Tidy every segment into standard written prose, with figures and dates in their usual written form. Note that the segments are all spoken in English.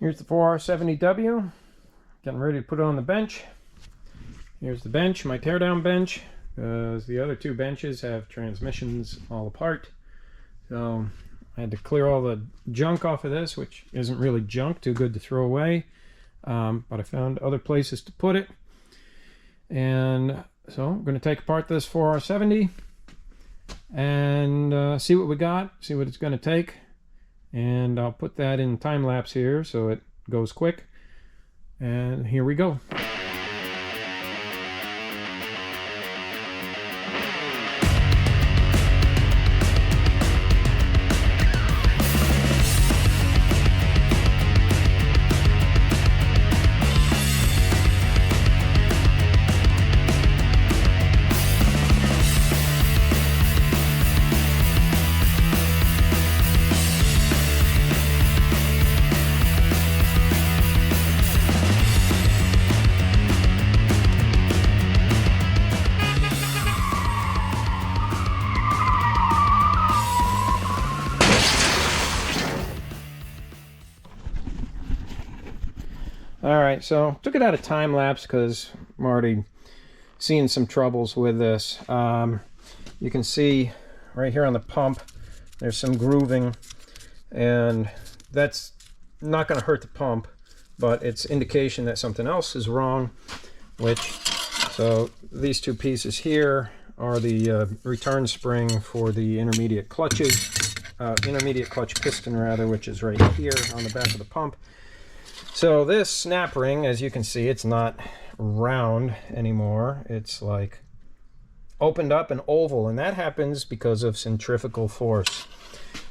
Here's the 4R70w. Getting ready to put it on the bench. Here's the bench, my teardown bench, because the other two benches have transmissions all apart. So I had to clear all the junk off of this, which isn't really junk, too good to throw away. But I found other places to put it. And so I'm going to take apart this 4R70 and see what we got, see what it's going to take. And I'll put that in time lapse here so it goes quick. And here we go. Alright, so took it out of time lapse because I'm already seeing some troubles with this. You can see right here on the pump there's some grooving, and that's not going to hurt the pump, but it's indication that something else is wrong. So these two pieces here are the return spring for the intermediate clutches, intermediate clutch piston rather, which is right here on the back of the pump. So this snap ring, as you can see, it's not round anymore. It's like opened up and oval, and that happens because of centrifugal force.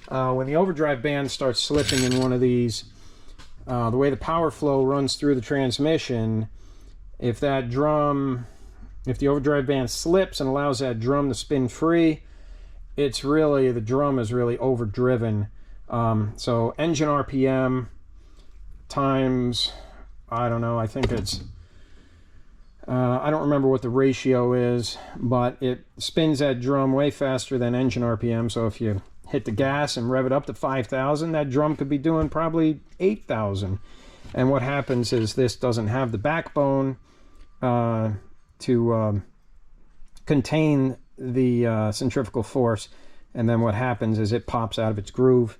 When the overdrive band starts slipping in one of these, the way the power flow runs through the transmission, if the overdrive band slips and allows that drum to spin free, the drum is really overdriven. So engine RPM times, I don't know, I think it's, I don't remember what the ratio is, but it spins that drum way faster than engine RPM. So if you hit the gas and rev it up to 5,000, that drum could be doing probably 8,000. And what happens is this doesn't have the backbone to contain the centrifugal force, and then what happens is it pops out of its groove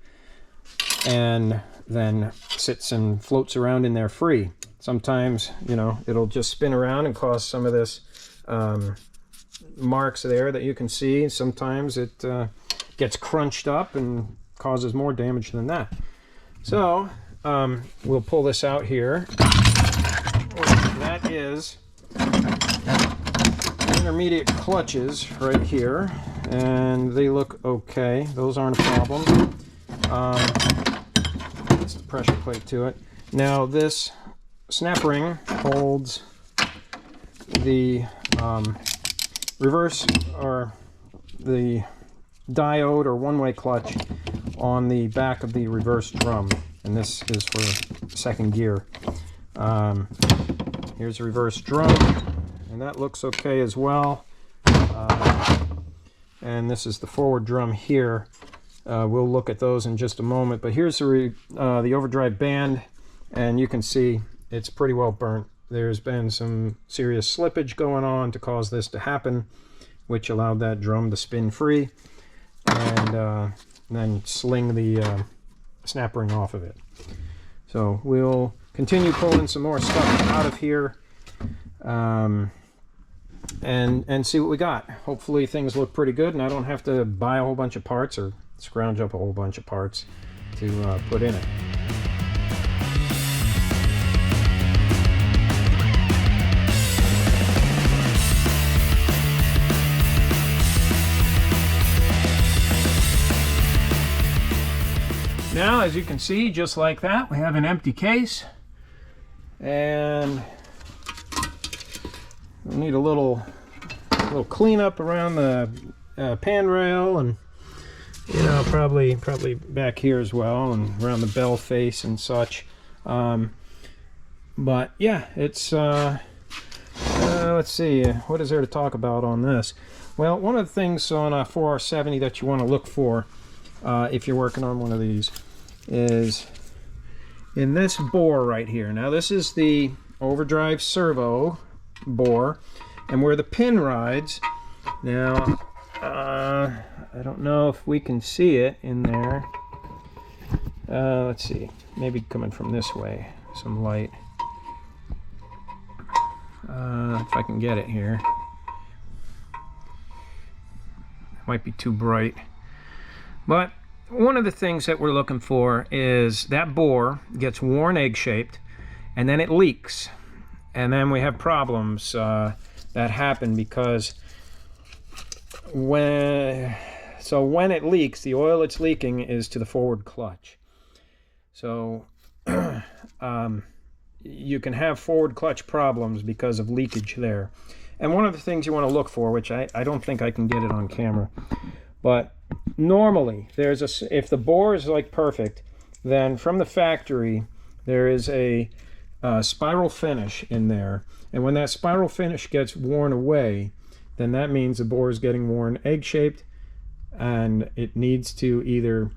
and then sits and floats around in there free. Sometimes, you know, it'll just spin around and cause some of this marks there that you can see. Sometimes it gets crunched up and causes more damage than that. So we'll pull this out here. That is intermediate clutches right here, and they look okay. Those aren't a problem. That's the pressure plate to it. Now this snap ring holds the reverse, or the diode or one-way clutch on the back of the reverse drum, and this is for second gear. Here's the reverse drum, and that looks okay as well. And this is the forward drum here. We'll look at those in just a moment, but here's the overdrive band, and you can see it's pretty well burnt. There's been some serious slippage going on to cause this to happen, which allowed that drum to spin free and then sling the snap ring off of it. So we'll continue pulling some more stuff out of here and see what we got. Hopefully things look pretty good and I don't have to buy a whole bunch of parts or scrounge up a whole bunch of parts to put in it. Now, as you can see, just like that, we have an empty case, and we need a little cleanup around the pan rail, and you know, probably back here as well, and around the bell face and such. But yeah, it's let's see, what is there to talk about on this? Well, one of the things on a 4R70 that you want to look for if you're working on one of these is in this bore right here. Now this is the overdrive servo bore, and where the pin rides, now I don't know if we can see it in there. Let's see, maybe coming from this way, some light. If I can get it here. Might be too bright. But one of the things that we're looking for is that bore gets worn egg-shaped, and then it leaks. And then we have problems that happen because when it leaks, the oil it's leaking is to the forward clutch. So you can have forward clutch problems because of leakage there. And one of the things you want to look for, which I don't think I can get it on camera, but normally if the bore is like perfect, then from the factory there is a spiral finish in there, and when that spiral finish gets worn away, then that means the bore is getting worn egg-shaped, and it needs to either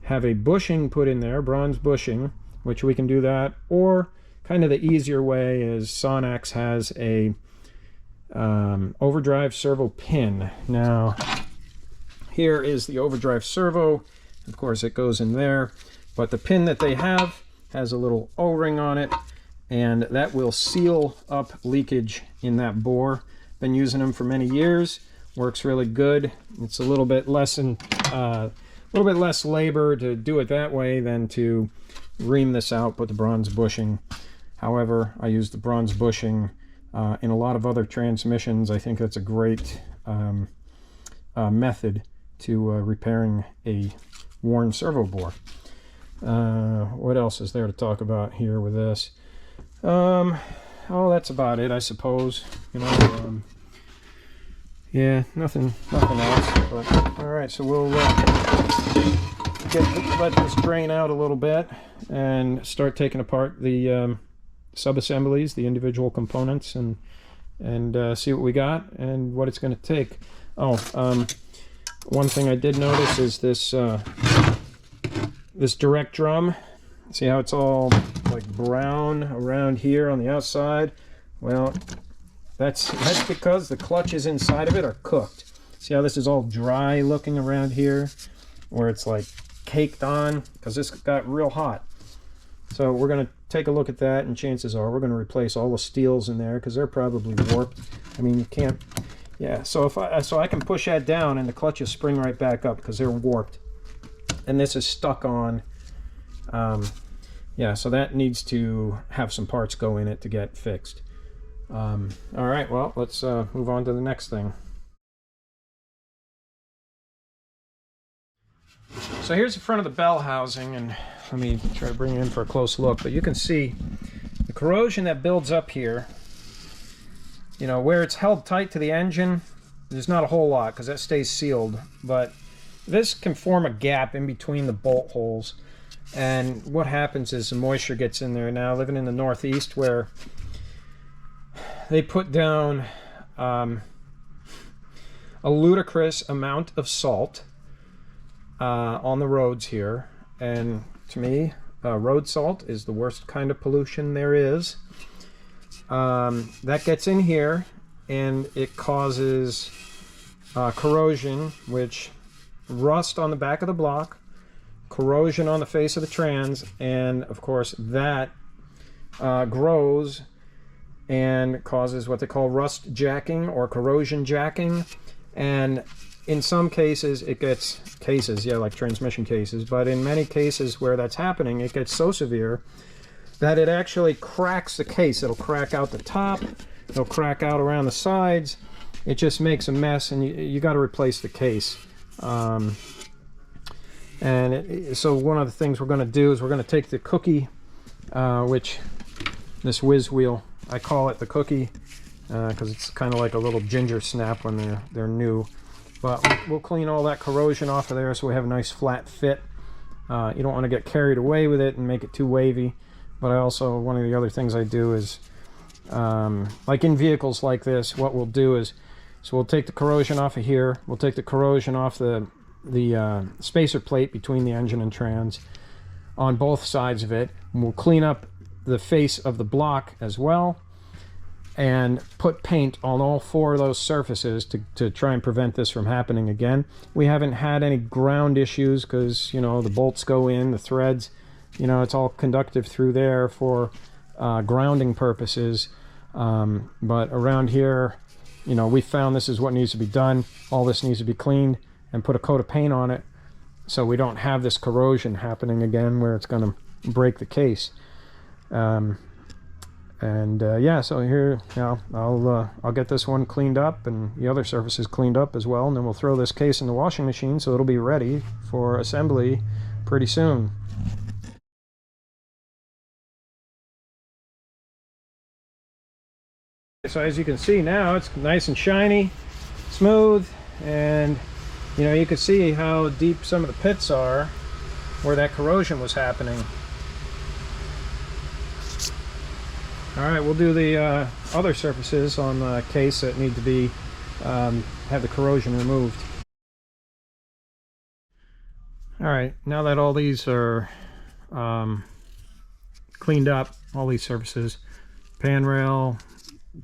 have a bushing put in there, bronze bushing, which we can do that, or kind of the easier way is Sonax has a overdrive servo pin. Now here is the overdrive servo. Of course it goes in there, but the pin that they have has a little O-ring on it, and that will seal up leakage in that bore. Been using them for many years, works really good. It's a little bit less labor to do it that way than to ream this out, put the bronze bushing. However, I use the bronze bushing in a lot of other transmissions. I think that's a great method to repairing a worn servo bore. What else is there to talk about here with this? Oh, that's about it, I suppose. You know, yeah, nothing else. But all right, so we'll let this drain out a little bit and start taking apart the sub-assemblies, the individual components, and see what we got and what it's going to take. One thing I did notice is this this direct drum. See how it's all like brown around here on the outside? Well, that's because the clutches inside of it are cooked. See how this is all dry looking around here, where it's like caked on, because this got real hot. So we're going to take a look at that, and chances are we're going to replace all the steels in there because they're probably warped. I mean, you can't. Yeah. So I can push that down, and the clutches spring right back up because they're warped, and this is stuck on. Yeah. So that needs to have some parts go in it to get fixed. All right. Well, let's move on to the next thing. So here's the front of the bell housing, and let me try to bring it in for a close look. But you can see the corrosion that builds up here. You know, where it's held tight to the engine, there's not a whole lot because that stays sealed. But this can form a gap in between the bolt holes. And what happens is the moisture gets in there. Now, living in the Northeast, where they put down a ludicrous amount of salt on the roads here, and to me, road salt is the worst kind of pollution there is. That gets in here, and it causes corrosion, which rust on the back of the block, corrosion on the face of the trans, and of course that grows and causes what they call rust jacking or corrosion jacking. And in some cases it gets like transmission cases, but in many cases where that's happening, it gets so severe that it actually cracks the case. It'll crack out the top, it'll crack out around the sides. It just makes a mess, and you got to replace the case. So one of the things we're going to do is we're going to take the cookie, which this whiz wheel, I call it the cookie because it's kind of like a little ginger snap when they're new. But we'll clean all that corrosion off of there so we have a nice flat fit. You don't want to get carried away with it and make it too wavy. But one of the other things I do is, like in vehicles like this, what we'll do is, so we'll take the corrosion off of here, we'll take the corrosion off the spacer plate between the engine and trans. on both sides of it. And we'll clean up the face of the block as well, and put paint on all 4 of those surfaces to try and prevent this from happening again. We haven't had any ground issues because, you know, the bolts go in, the threads, you know, it's all conductive through there for grounding purposes. But around here, you know, we found this is what needs to be done. All this needs to be cleaned and put a coat of paint on it so we don't have this corrosion happening again where it's going to break the case. Yeah, so here now I'll get this one cleaned up and the other surfaces cleaned up as well, and then we'll throw this case in the washing machine so it'll be ready for assembly pretty soon. So as you can see now, it's nice and shiny, smooth, and you know, you can see how deep some of the pits are where that corrosion was happening. All right, we'll do the other surfaces on the case that need to be have the corrosion removed. All right, now that all these are cleaned up, all these surfaces, pan rail,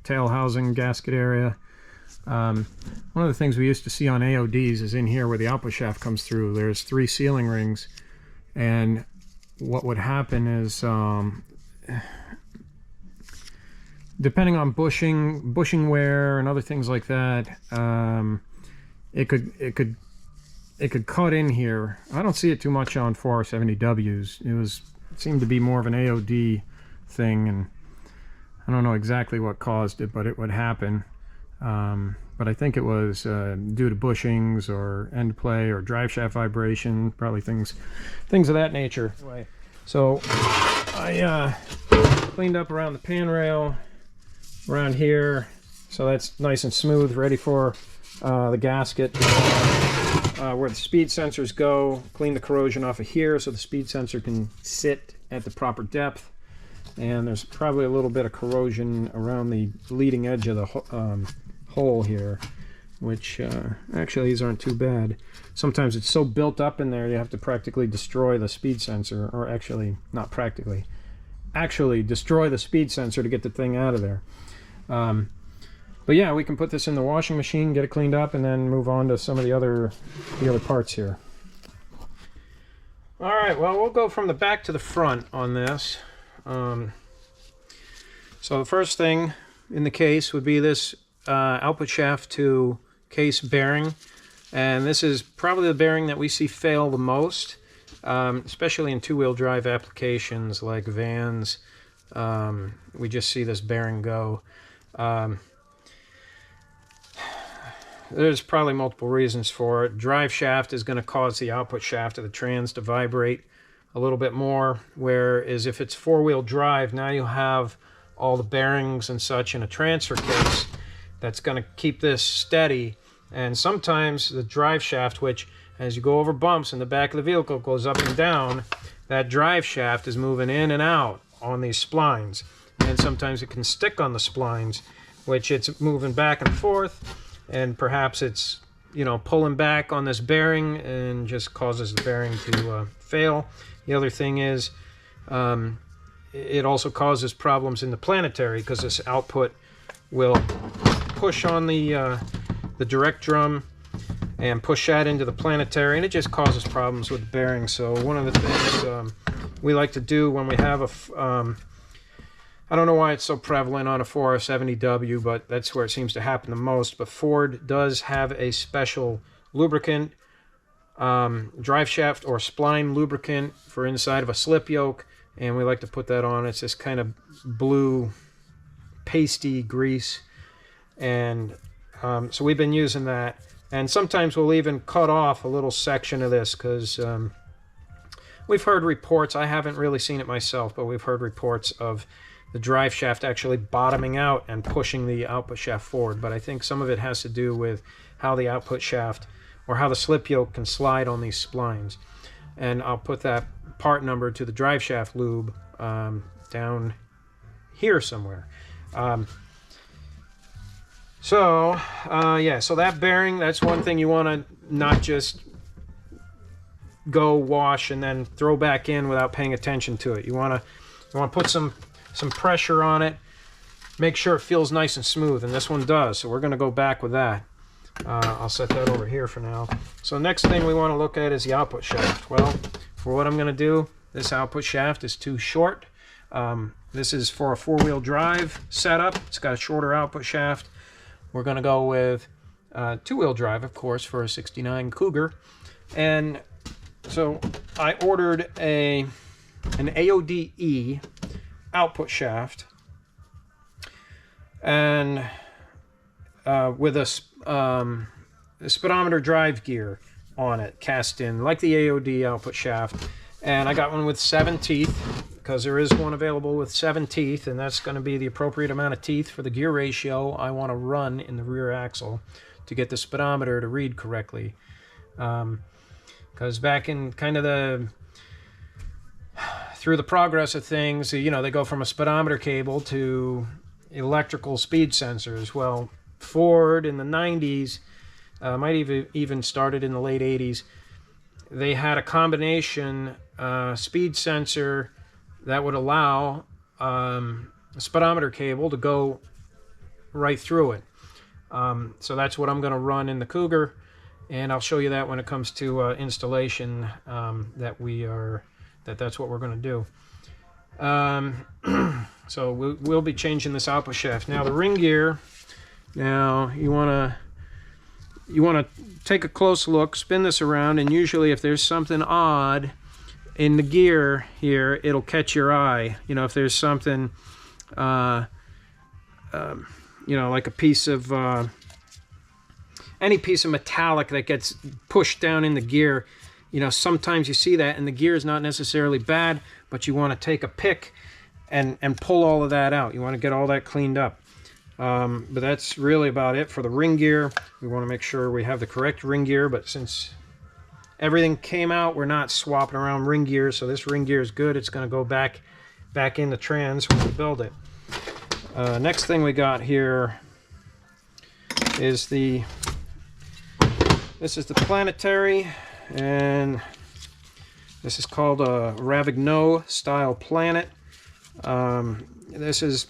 tail housing, gasket area. One of the things we used to see on AODs is in here where the output shaft comes through. There's 3 sealing rings, and what would happen is depending on bushing wear and other things like that, it could cut in here. I don't see it too much on 4R70Ws. It seemed to be more of an AOD thing, and I don't know exactly what caused it, but it would happen. But I think it was due to bushings or end play or drive shaft vibration, probably things of that nature. Anyway, so I cleaned up around the pan rail, around here, so that's nice and smooth, ready for the gasket. Where the speed sensors go, clean the corrosion off of here so the speed sensor can sit at the proper depth. And there's probably a little bit of corrosion around the leading edge of the hole here, which actually these aren't too bad. Sometimes it's so built up in there you have to practically destroy the speed sensor, or actually not practically, actually destroy the speed sensor to get the thing out of there. But yeah, we can put this in the washing machine, get it cleaned up, and then move on to some of the other parts here. All right, well, we'll go from the back to the front on this. So the first thing in the case would be this output shaft to case bearing, and this is probably the bearing that we see fail the most, especially in 2-wheel drive applications like vans. We just see this bearing go. There's probably multiple reasons for it. Drive shaft is going to cause the output shaft of the trans to vibrate a little bit more, whereas if it's 4-wheel drive, now you have all the bearings and such in a transfer case that's going to keep this steady. And sometimes the drive shaft, which as you go over bumps in the back of the vehicle goes up and down, that drive shaft is moving in and out on these splines, and sometimes it can stick on the splines, which it's moving back and forth, and perhaps it's, you know, pulling back on this bearing and just causes the bearing to fail. The other thing is it also causes problems in the Planetary, because this output will push on the direct drum and push that into the Planetary, and it just causes problems with the bearing. So one of the things we like to do when we have a I don't know why it's so prevalent on a 4R70W, but that's where it seems to happen the most. But Ford does have a special lubricant, drive shaft or spline lubricant for inside of a slip yoke, and we like to put that on. It's this kind of blue pasty grease, and so we've been using that. And sometimes we'll even cut off a little section of this, because we've heard reports, I haven't really seen it myself, but we've heard reports of the drive shaft actually bottoming out and pushing the output shaft forward. But I think some of it has to do with how the output shaft or how the slip yoke can slide on these splines. And I'll put that part number to the drive shaft lube down here somewhere. Yeah, so that bearing, that's one thing you want to not just go, wash, and then throw back in without paying attention to it. You want to put some pressure on it, make sure it feels nice and smooth, and this one does. So we're going to go back with that. I'll set that over here for now. So next thing we want to look at is the output shaft. Well, for what I'm going to do, this output shaft is too short. This is for a 4-wheel drive setup. It's got a shorter output shaft. We're going to go with 2-wheel drive, of course, for a '69 Cougar. And so I ordered an AODE output shaft, and with a speedometer drive gear on it, cast in, like the AOD output shaft. And I got one with 7 teeth, because there is one available with 7 teeth, and that's going to be the appropriate amount of teeth for the gear ratio I want to run in the rear axle to get the speedometer to read correctly. Because back in kind of through the progress of things, you know, they go from a speedometer cable to electrical speed sensors. Well, Ford in the 90s, might even started in the late 80s, they had a combination speed sensor that would allow a speedometer cable to go right through it. So that's what I'm going to run in the Cougar, and I'll show you that when it comes to installation, that's what we're going to do. So we'll be changing this output shaft. Now the ring gear, now you want to take a close look, spin this around, and usually if there's something odd in the gear here, it'll catch your eye. You know, if there's something, you know, like a piece of, any piece of metallic that gets pushed down in the gear, you know, sometimes you see that, and the gear is not necessarily bad, but you want to take a pick and pull all of that out. You want to get all that cleaned up. But that's really about it for the ring gear. We want to make sure we have the correct ring gear, but since everything came out, we're not swapping around ring gear, so this ring gear is good. It's going to go back in the trans when we build it. Next thing we got here is this is the Planetary, and this is called a Ravigno style Planet. This is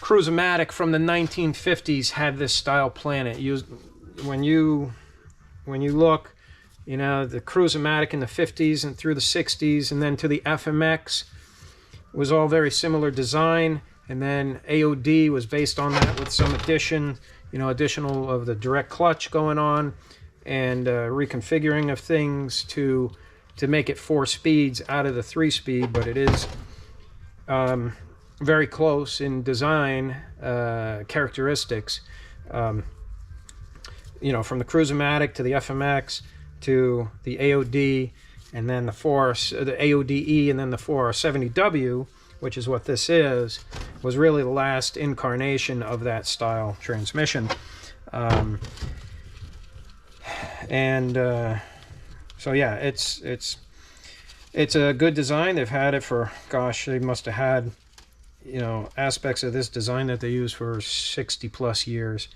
Cruise-O-Matic from the 1950s had this style Planet. When you look, you know, the Cruise-O-Matic in the 50s and through the 60s, and then to the FMX, was all very similar design, and then AOD was based on that with some additional of the direct clutch going on, and reconfiguring of things to make it 4 speeds out of the 3-speed, but it is very close in design characteristics. You know, from the Cruise-O-Matic to the FMX to the AOD, and then the AODE, and then the 4R70w, which is what this is, was really the last incarnation of that style transmission. So yeah, it's a good design. They've had it for, gosh, they must have had, you know, aspects of this design that they use for 60+ years,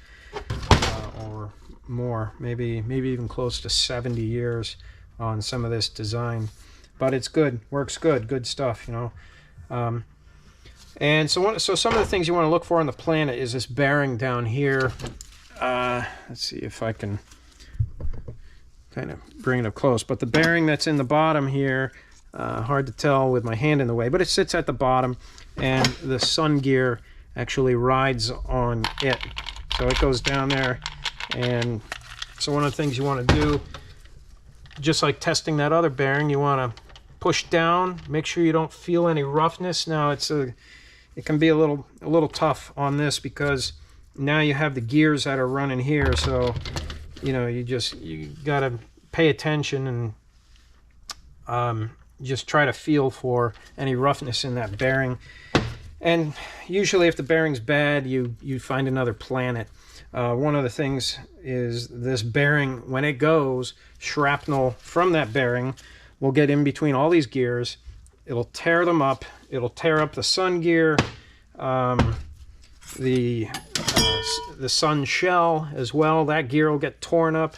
or more, maybe even close to 70 years on some of this design. But it's good, works good stuff, you know. And so some of the things you want to look for on the Planet is this bearing down here. Let's see if I can kind of bring it up close, but the bearing that's in the bottom here, hard to tell with my hand in the way, but it sits at the bottom, and the sun gear actually rides on it. So it goes down there, and so one of the things you want to do, just like testing that other bearing, you want to push down, make sure you don't feel any roughness. Now it can be a little tough on this, because now you have the gears that are running here, so you know, you gotta pay attention and just try to feel for any roughness in that bearing. And usually if the bearing's bad, you find another Planet. One of the things is this bearing, when it goes, shrapnel from that bearing will get in between all these gears. It'll tear them up. It'll tear up the sun gear, the Sunshell as well. That gear will get torn up.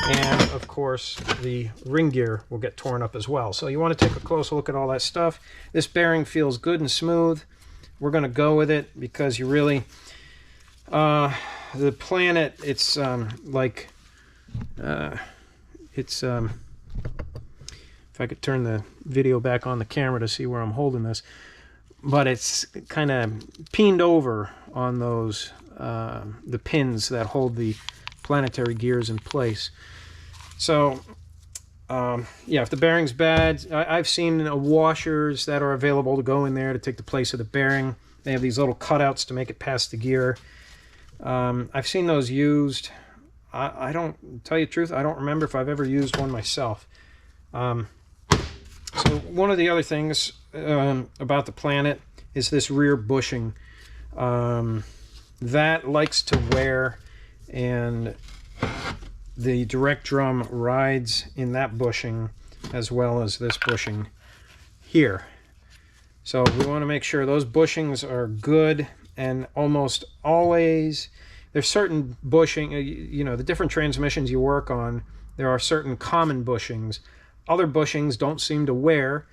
And of course the ring gear will get torn up as well. So you want to take a closer look at all that stuff. This bearing feels good and smooth. We're going to go with it because you really the Planet, it's if I could turn the video back on the camera to see where I'm holding this, but it's kind of peened over on those the pins that hold the Planetary gears in place. So yeah, if the bearing's bad, I've seen washers that are available to go in there to take the place of the bearing. They have these little cutouts to make it past the gear. I've seen those used. I don't, tell you the truth, I don't remember if I've ever used one myself. So one of the other things about the Planet is this rear bushing. That likes to wear, and the direct drum rides in that bushing as well as this bushing here. So we want to make sure those bushings are good, and almost always there's certain bushing, you know, the different transmissions you work on, there are certain common bushings. Other bushings don't seem to wear.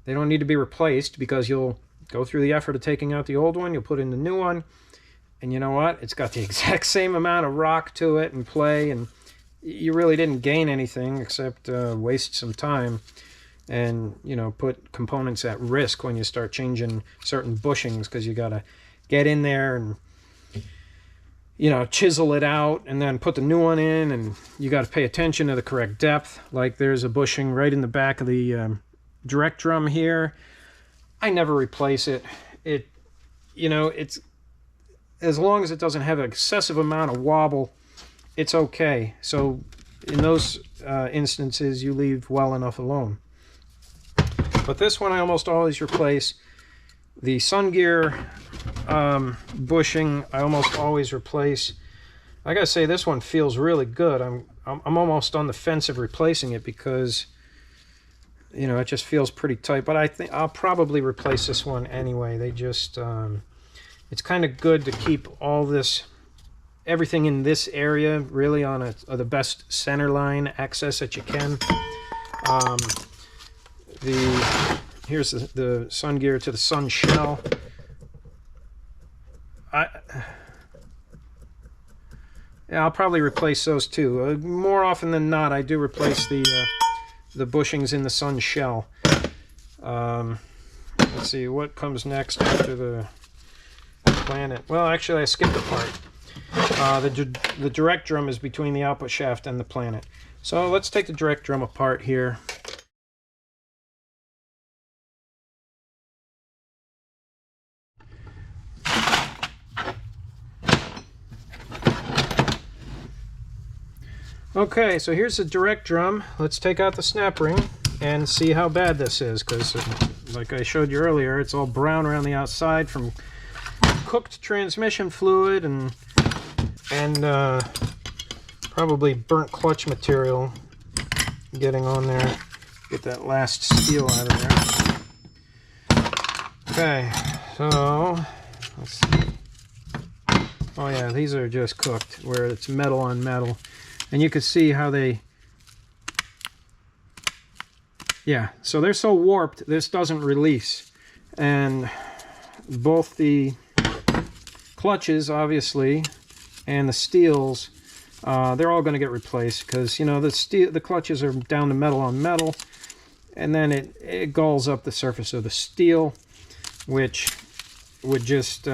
They don't need to be replaced because you'll go through the effort of taking out the old one, you'll put in the new one, and you know what? It's got the exact same amount of rock to it and play, and you really didn't gain anything except waste some time and, you know, put components at risk when you start changing certain bushings, because you got to get in there and, you know, chisel it out and then put the new one in, and you got to pay attention to the correct depth. Like there's a bushing right in the back of the direct drum here. I never replace it. It, you know, it's, as long as it doesn't have an excessive amount of wobble, it's okay. So in those instances, you leave well enough alone. But this one I almost always replace. The sun gear bushing I almost always replace. I gotta say, this one feels really good. I'm almost on the fence of replacing it because, you know, it just feels pretty tight. But I think I'll probably replace this one anyway. They just it's kind of good to keep all this, everything in this area really on the best center line access that you can. Here's the sun gear to the Sunshell. Yeah, I'll probably replace those too. More often than not, I do replace the bushings in the Sunshell. Let's see what comes next after the Planet. Well, actually, I skipped a part. The direct drum is between the output shaft and the Planet. So let's take the direct drum apart here. Okay, so here's the direct drum. Let's take out the snap ring and see how bad this is, because like I showed you earlier, it's all brown around the outside from cooked transmission fluid and probably burnt clutch material getting on there. Get that last steel out of there. Okay, so let's see. Oh yeah, these are just cooked where it's metal on metal. And you can see how they, yeah, so they're so warped, this doesn't release. And both the clutches, obviously, and the steels, they're all going to get replaced because, you know, the clutches are down to metal on metal, and then it galls up the surface of the steel, which would just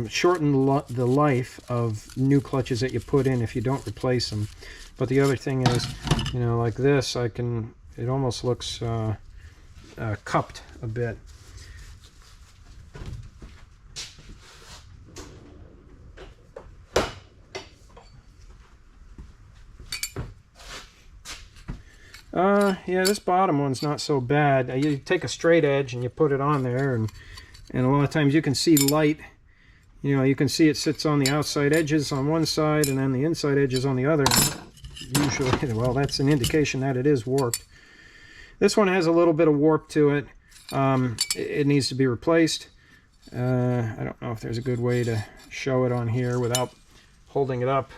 shorten the life of new clutches that you put in if you don't replace them. But the other thing is, you know, like this, it almost looks cupped a bit. Yeah, this bottom one's not so bad. You take a straight edge and you put it on there, and a lot of times you can see light. You know, you can see it sits on the outside edges on one side and then the inside edges on the other. Usually, well, that's an indication that it is warped. This one has a little bit of warp to it. It needs to be replaced. I don't know if there's a good way to show it on here without holding it up.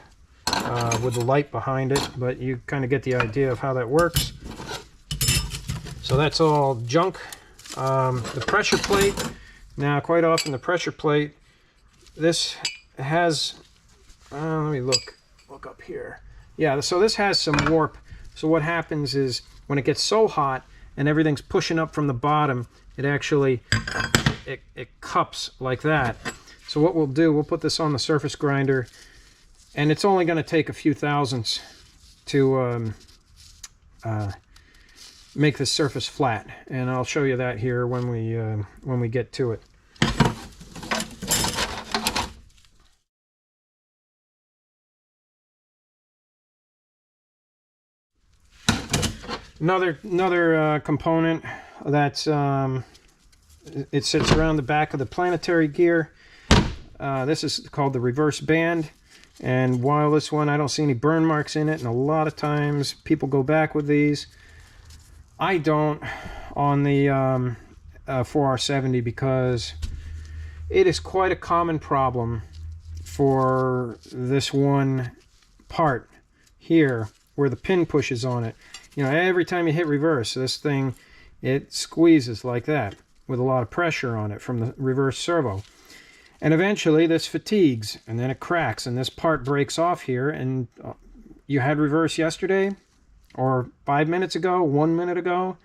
with the light behind it, but you kind of get the idea of how that works. So that's all junk. The pressure plate, now quite often the pressure plate, this has, let me look up here. Yeah, so this has some warp. So what happens is when it gets so hot and everything's pushing up from the bottom, it actually, it cups like that. So what we'll do, we'll put this on the surface grinder, and it's only going to take a few thousandths to make the surface flat, and I'll show you that here when we get to it. Another component that's it sits around the back of the Planetary gear. This is called the reverse band, and while this one I don't see any burn marks in it, and a lot of times people go back with these, I don't on the 4R70 because it is quite a common problem for this one part here where the pin pushes on it. You know, every time you hit reverse, this thing, it squeezes like that with a lot of pressure on it from the reverse servo. And eventually this fatigues, and then it cracks, and this part breaks off here, and you had reverse yesterday, or 5 minutes ago, 1 minute ago,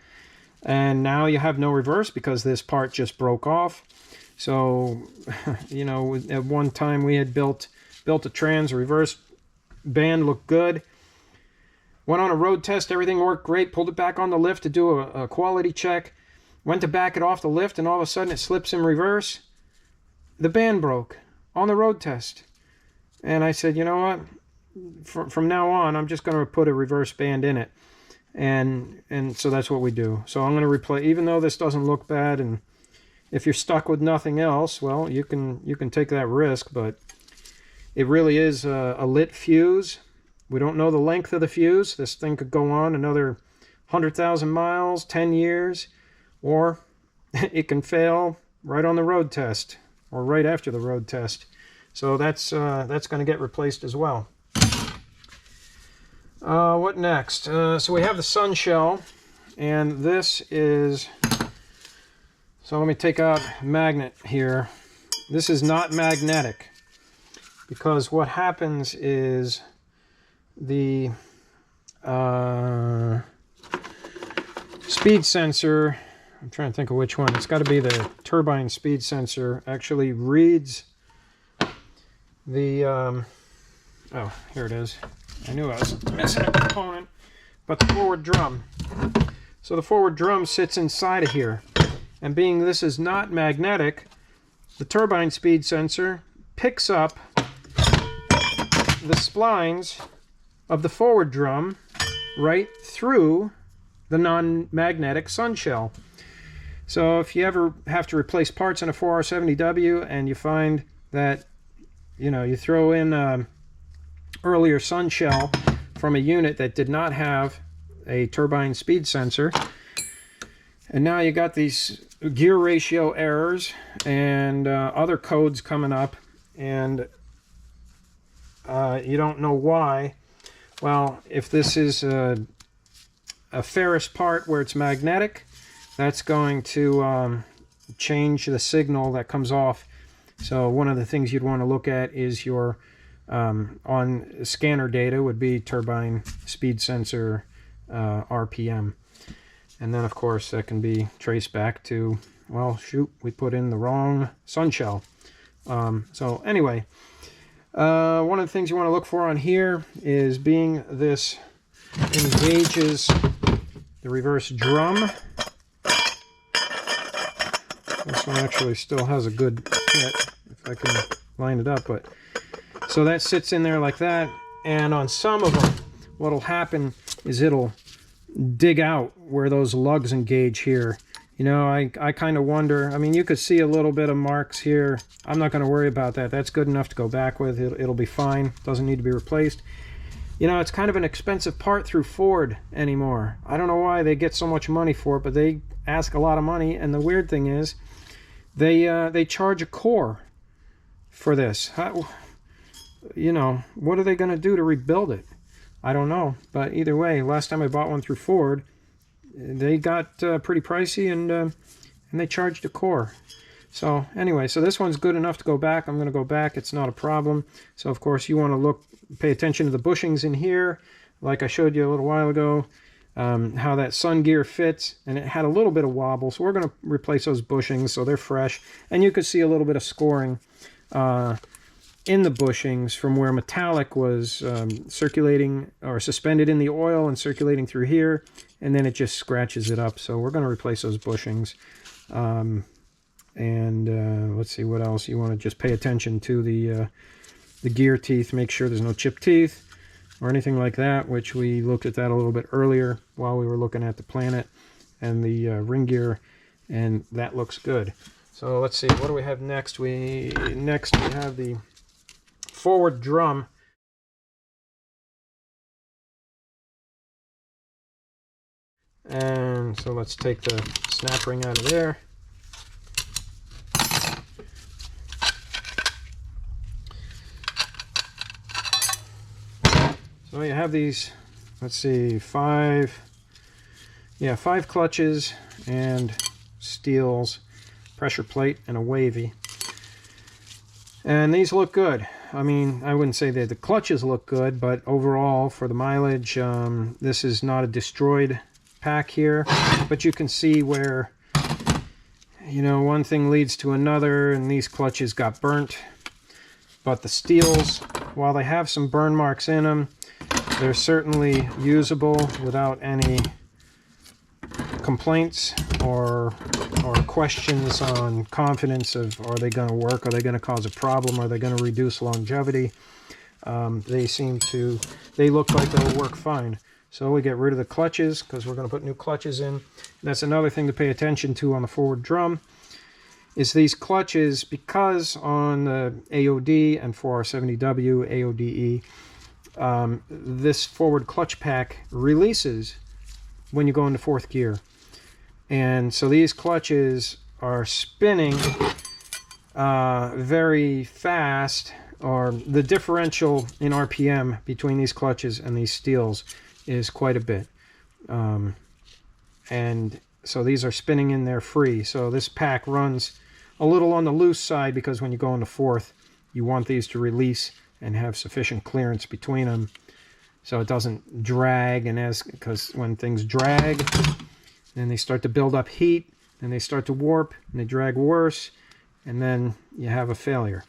and now you have no reverse because this part just broke off. So, you know, at one time we had built a trans reverse band, looked good. Went on a road test, everything worked great, pulled it back on the lift to do a quality check, went to back it off the lift, and all of a sudden it slips in reverse. The band broke on the road test. And I said, you know what, from now on, I'm just going to put a reverse band in it. And so that's what we do. So I'm going to replace, even though this doesn't look bad, and if you're stuck with nothing else, well, you can take that risk, but it really is a lit fuse. We don't know the length of the fuse. This thing could go on another 100,000 miles, 10 years, or it can fail right on the road test or right after the road test. So that's going to get replaced as well. What next? So we have the Sunshell, and this is, so let me take out magnet here. This is not magnetic, because what happens is the speed sensor, I'm trying to think of which one, it's got to be the turbine speed sensor, actually reads the, oh, here it is. I knew I was missing a component, but the forward drum. So the forward drum sits inside of here, and being this is not magnetic, the turbine speed sensor picks up the splines of the forward drum right through the non-magnetic Sunshell. So if you ever have to replace parts in a 4R70w and you find that, you know, you throw in earlier Sunshell from a unit that did not have a turbine speed sensor, and now you got these gear ratio errors and other codes coming up, and you don't know why. Well, if this is a ferrous part where it's magnetic, that's going to change the signal that comes off. So one of the things you'd want to look at is your on scanner data would be turbine speed sensor RPM, and then of course that can be traced back to, well, shoot, we put in the wrong Sunshell. So anyway, one of the things you want to look for on here is being this engages the reverse drum. This one actually still has a good fit if I can line it up, but so that sits in there like that, and on some of them what'll happen is it'll dig out where those lugs engage here. You know, I kind of wonder, I mean, you could see a little bit of marks here. I'm not going to worry about that. That's good enough to go back with. It'll be fine. Doesn't need to be replaced. You know, it's kind of an expensive part through Ford anymore. I don't know why they get so much money for it, but they ask a lot of money, and the weird thing is they charge a core for this. you know, what are they going to do to rebuild it? I don't know. But either way, last time I bought one through Ford, they got pretty pricey, and they charged a core. So anyway, so this one's good enough to go back. I'm going to go back. It's not a problem. So of course you want to pay attention to the bushings in here, like I showed you a little while ago, how that sun gear fits, and it had a little bit of wobble. So we're going to replace those bushings so they're fresh. And you could see a little bit of scoring in the bushings from where metallic was circulating or suspended in the oil and circulating through here, and then it just scratches it up. So we're going to replace those bushings. Let's see what else. You want to just pay attention to the gear teeth, make sure there's no chipped teeth or anything like that, which we looked at that a little bit earlier while we were looking at the Planet and the ring gear, and that looks good. So let's see, what do we have next? Next we have the forward drum. And so let's take the snap ring out of there. So you have these, let's see, five clutches and steels, pressure plate, and a wavy. And these look good. I mean, I wouldn't say that the clutches look good, but overall for the mileage, this is not a destroyed pack here. But you can see where, you know, one thing leads to another, and these clutches got burnt. But the steels, while they have some burn marks in them, they're certainly usable without any complaints or questions on confidence of, are they going to work? Are they going to cause a problem? Are they going to reduce longevity? They look like they'll work fine. So we get rid of the clutches because we're going to put new clutches in. And that's another thing to pay attention to on the forward drum, is these clutches, because on the AOD and 4R70w AODE, this forward clutch pack releases when you go into fourth gear. And so these clutches are spinning very fast, or the differential in RPM between these clutches and these steels is quite a bit. And so these are spinning in there free. So this pack runs a little on the loose side, because when you go into fourth, you want these to release and have sufficient clearance between them so it doesn't drag. And because when things drag, then they start to build up heat, and they start to warp, and they drag worse, and then you have a failure.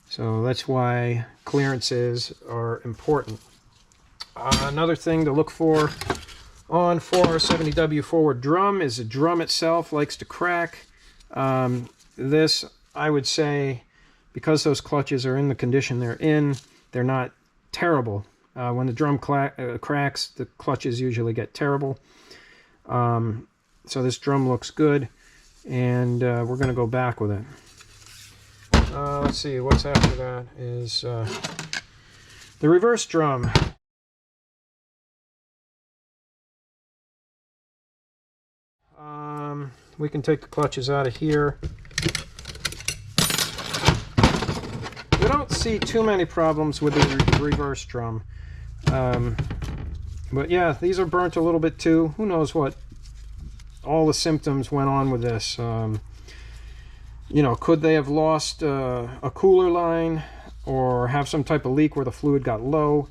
So that's why clearances are important. Another thing to look for on 4R70w forward drum is the drum itself likes to crack. This, I would say, because those clutches are in the condition they're in, they're not terrible. When the drum cracks, the clutches usually get terrible. So this drum looks good, and we're going to go back with it. Let's see, what's after that is the reverse drum. We can take the clutches out of here. We don't see too many problems with the reverse drum. But yeah, these are burnt a little bit too. Who knows what all the symptoms went on with this. You know, could they have lost a cooler line, or have some type of leak where the fluid got low,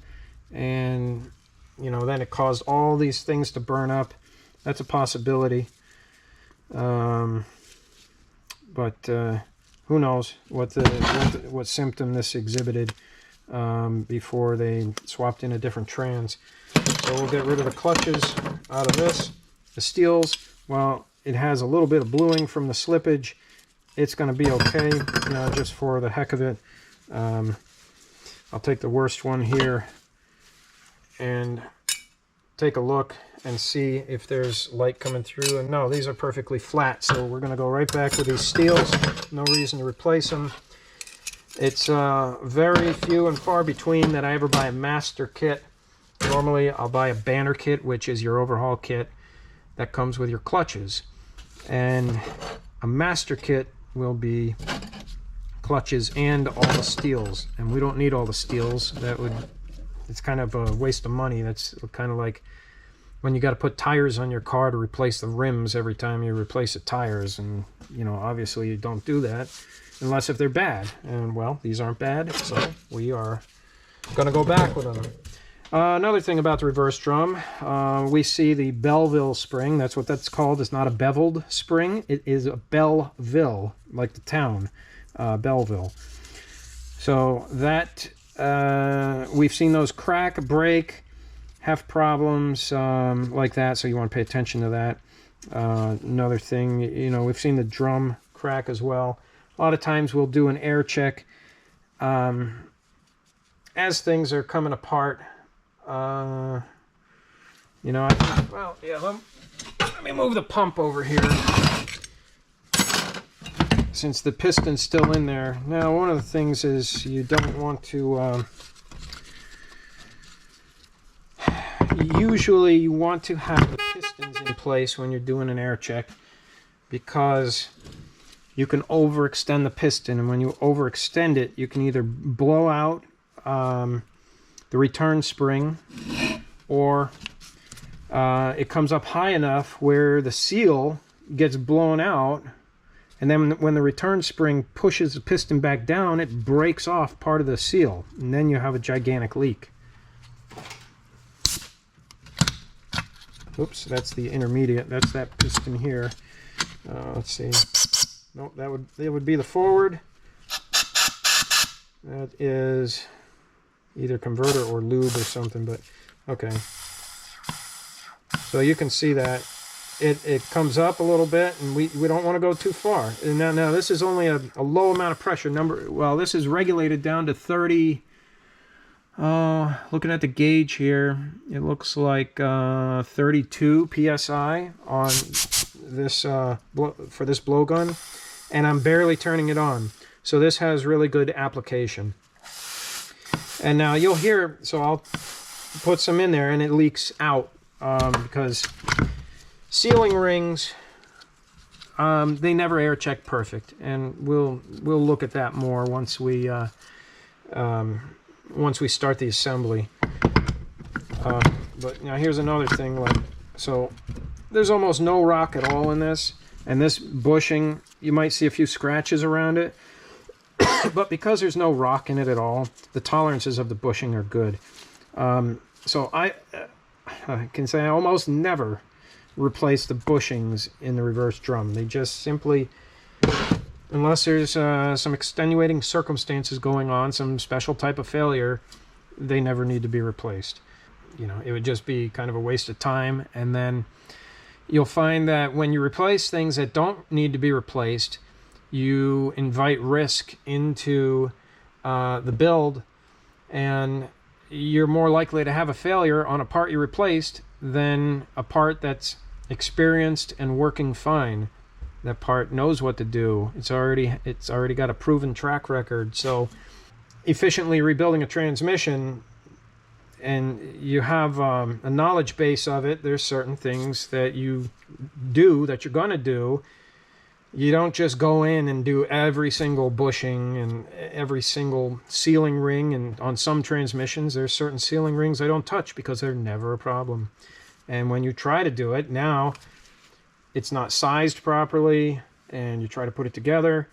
and, you know, then it caused all these things to burn up? That's a possibility. But who knows what symptom this exhibited before they swapped in a different trans. So we'll get rid of the clutches out of this. The steels, well, it has a little bit of bluing from the slippage. It's going to be okay, you know, just for the heck of it. I'll take the worst one here and take a look and see if there's light coming through. And no, these are perfectly flat, so we're going to go right back with these steels. No reason to replace them. It's very few and far between that I ever buy a master kit. Normally I'll buy a banner kit, which is your overhaul kit that comes with your clutches, and a master kit will be clutches and all the steels, and we don't need all the steels. It's kind of a waste of money. That's kind of like when you got to put tires on your car to replace the rims every time you replace the tires, and you know, obviously you don't do that unless if they're bad, and well, these aren't bad, so we are gonna go back with them. Another thing about the reverse drum, we see the Belleville spring. That's what that's called. It's not a beveled spring. It is a Belleville, like the town, Belleville. So that, we've seen those crack, break, have problems like that, so you want to pay attention to that. Another thing, you know, we've seen the drum crack as well. A lot of times we'll do an air check as things are coming apart. You know, well, yeah, let me move the pump over here since the piston's still in there. Now, one of the things is you don't want to, usually you want to have the pistons in place when you're doing an air check, because you can overextend the piston, and when you overextend it, you can either blow out the return spring, or it comes up high enough where the seal gets blown out, and then when the return spring pushes the piston back down, it breaks off part of the seal, and then you have a gigantic leak. Oops, that's the intermediate. That's that piston here. Let's see. Nope, that would be the forward. That is either converter or lube or something, but okay. So you can see that it comes up a little bit, and we don't want to go too far. And now this is only a low amount of pressure. Well, this is regulated down to 30. Looking at the gauge here, it looks like 32 psi on this for this blowgun, and I'm barely turning it on. So this has really good application. And now you'll hear, so I'll put some in there and it leaks out because sealing rings, they never air check perfect, and we'll look at that more once we start the assembly. But now here's another thing, like, so there's almost no rock at all in this, and this bushing, you might see a few scratches around it. But because there's no rock in it at all, the tolerances of the bushing are good. So I can say I almost never replace the bushings in the reverse drum. They just simply, unless there's some extenuating circumstances going on, some special type of failure, they never need to be replaced. You know, it would just be kind of a waste of time. And then you'll find that when you replace things that don't need to be replaced, you invite risk into the build, and you're more likely to have a failure on a part you replaced than a part that's experienced and working fine. That part knows what to do. It's already got a proven track record. So efficiently rebuilding a transmission, and you have a knowledge base of it, there's certain things that you do, that you're going to do. You don't just go in and do every single bushing and every single sealing ring. And on some transmissions, there's certain sealing rings I don't touch because they're never a problem. And when you try to do it, now it's not sized properly, and you try to put it together,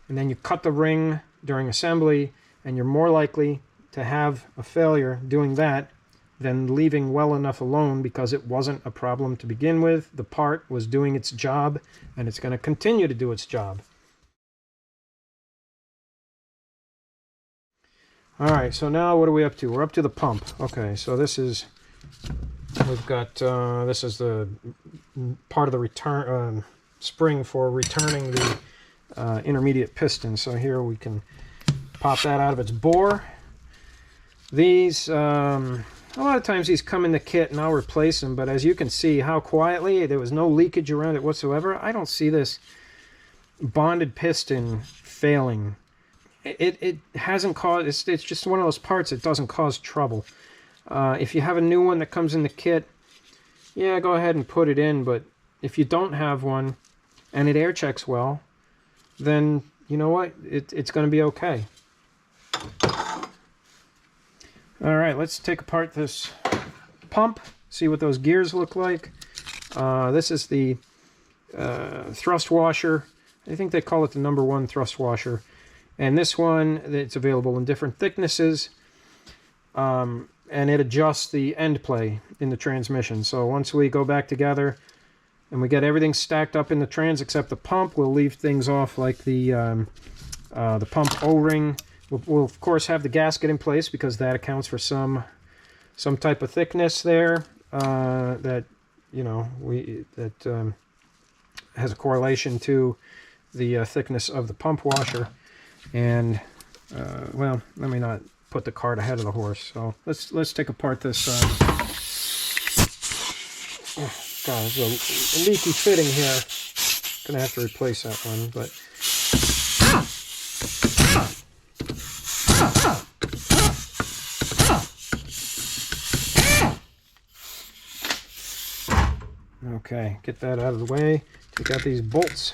and then you cut the ring during assembly, and you're more likely to have a failure doing that than leaving well enough alone because it wasn't a problem to begin with. The part was doing its job, and it's going to continue to do its job. All right, so now what are we up to? We're up to the pump. Okay, so this is, we've got, this is the part of the return spring for returning the intermediate piston. So here we can pop that out of its bore. These, a lot of times these come in the kit and I'll replace them, but as you can see how quietly, there was no leakage around it whatsoever. I don't see this bonded piston failing. It hasn't caused, it's just one of those parts that doesn't cause trouble. If you have a new one that comes in the kit, yeah, go ahead and put it in, but if you don't have one and it air checks well, then you know what? It's going to be okay. All right, let's take apart this pump, see what those gears look like. This is the thrust washer. I think they call it the #1 thrust washer. And this one, it's available in different thicknesses. And it adjusts the end play in the transmission. So once we go back together and we get everything stacked up in the trans except the pump, we'll leave things off like the pump O-ring. We'll of course have the gasket in place because that accounts for some type of thickness there that, you know, has a correlation to the thickness of the pump washer. And well, let me not put the cart ahead of the horse. So let's take apart this. Oh, God, there's a leaky fitting here. Gonna have to replace that one, but. Okay, get that out of the way. Take out these bolts.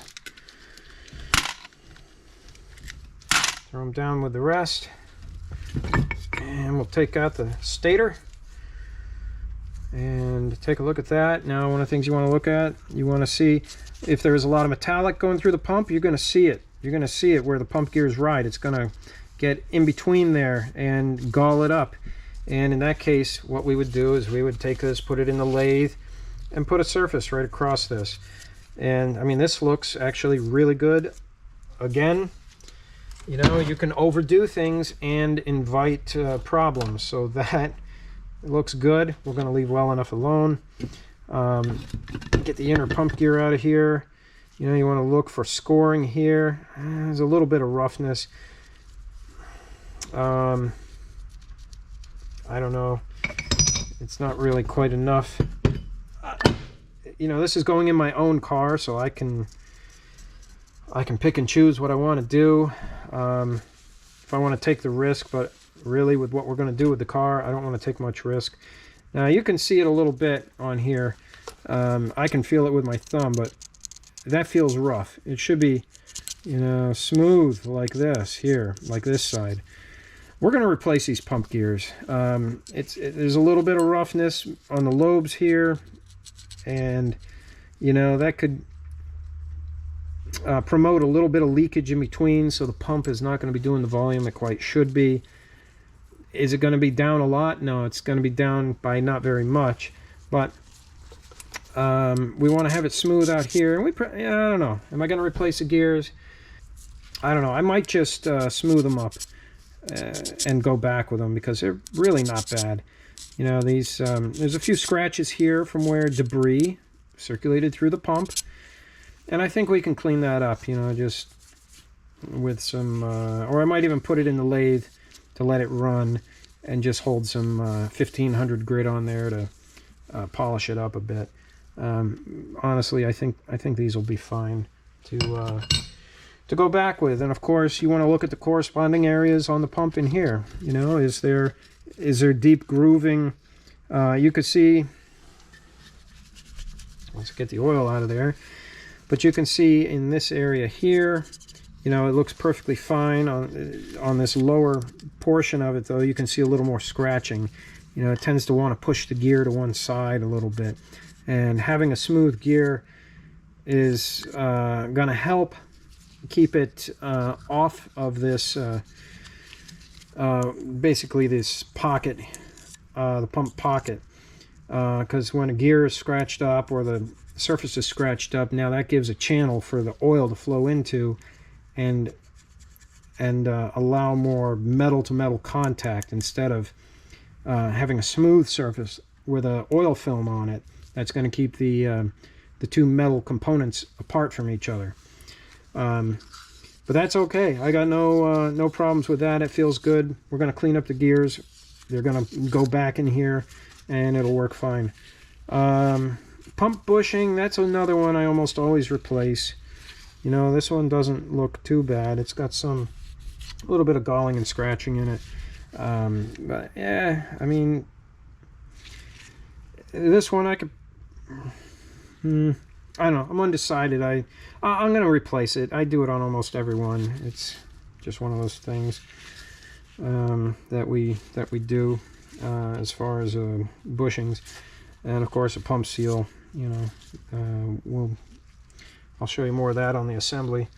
Throw them down with the rest. And we'll take out the stator and take a look at that. Now, one of the things you want to look at, you want to see if there's a lot of metallic going through the pump. You're going to see it. You're going to see it where the pump gears ride. It's going to get in between there and gall it up. And in that case, what we would do is we would take this, put it in the lathe, and put a surface right across this. And I mean, this looks actually really good. Again, you know, you can overdo things and invite problems. So that looks good. We're going to leave well enough alone. Get the inner pump gear out of here. You know, you want to look for scoring here. There's a little bit of roughness. I don't know. It's not really quite enough. You know, this is going in my own car, so I can pick and choose what I want to do. If I want to take the risk, but really with what we're going to do with the car, I don't want to take much risk. Now you can see it a little bit on here. I can feel it with my thumb, but that feels rough. It should be, you know, smooth like this here, like this side. We're going to replace these pump gears. There's a little bit of roughness on the lobes here, and you know, that could promote a little bit of leakage in between, so the pump is not going to be doing the volume it quite should be. Is it going to be down a lot? No, it's going to be down by not very much, but we want to have it smooth out here. And I don't know. Am I going to replace the gears? I don't know. I might just smooth them up and go back with them because they're really not bad. You know, these there's a few scratches here from where debris circulated through the pump, and I think we can clean that up, you know, just with some or I might even put it in the lathe to let it run and just hold some 1500 grit on there to polish it up a bit. Honestly, I think these will be fine to go back with. And of course, you want to look at the corresponding areas on the pump in here. You know, is there deep grooving? You could see, let's get the oil out of there, but you can see in this area here, you know, it looks perfectly fine. On this lower portion of it, though, you can see a little more scratching. You know, it tends to want to push the gear to one side a little bit. And having a smooth gear is going to help keep it off of this, basically this pocket, the pump pocket. Because when a gear is scratched up or the surface is scratched up, now that gives a channel for the oil to flow into and allow more metal to metal contact instead of having a smooth surface with an oil film on it. That's going to keep the two metal components apart from each other. But that's okay. I got no problems with that. It feels good. We're going to clean up the gears. They're going to go back in here, and it'll work fine. Pump bushing, that's another one I almost always replace. You know, this one doesn't look too bad. It's got a little bit of galling and scratching in it. But yeah, I mean, this one I could, I don't know. I'm undecided. I'm going to replace it. I do it on almost every one. It's just one of those things that we do as far as bushings, and of course a pump seal. You know, I'll show you more of that on the assembly.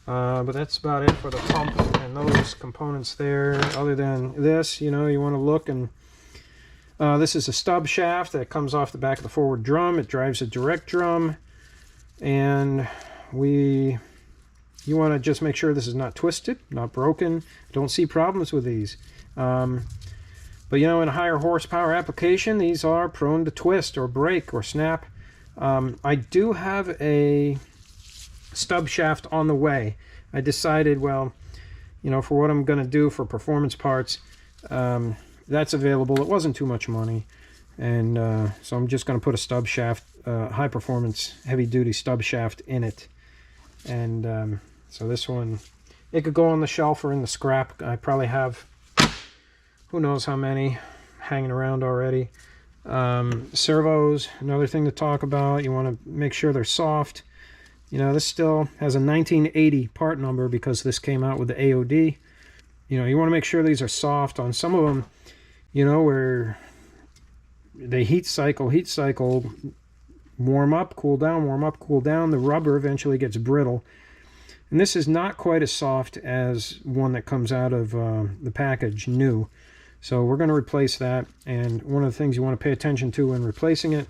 But that's about it for the pump and those components there. Other than this, you know, you want to look, and this is a stub shaft that comes off the back of the forward drum. It drives a direct drum, and you want to just make sure this is not twisted, not broken. Don't see problems with these. But you know, in a higher horsepower application, these are prone to twist or break or snap. I do have a stub shaft on the way. I decided, well, you know, for what I'm going to do for performance parts, that's available. It wasn't too much money, and so I'm just going to put a stub shaft, high performance heavy duty stub shaft in it. And so this one, it could go on the shelf or in the scrap. I probably have who knows how many hanging around already. Servos, another thing to talk about. You want to make sure they're soft. You know, this still has a 1980 part number because this came out with the AOD. You know, you want to make sure these are soft. On some of them, you know, where they heat cycle, warm up, cool down, warm up, cool down, the rubber eventually gets brittle. And this is not quite as soft as one that comes out of the package new. So we're going to replace that. And one of the things you want to pay attention to when replacing it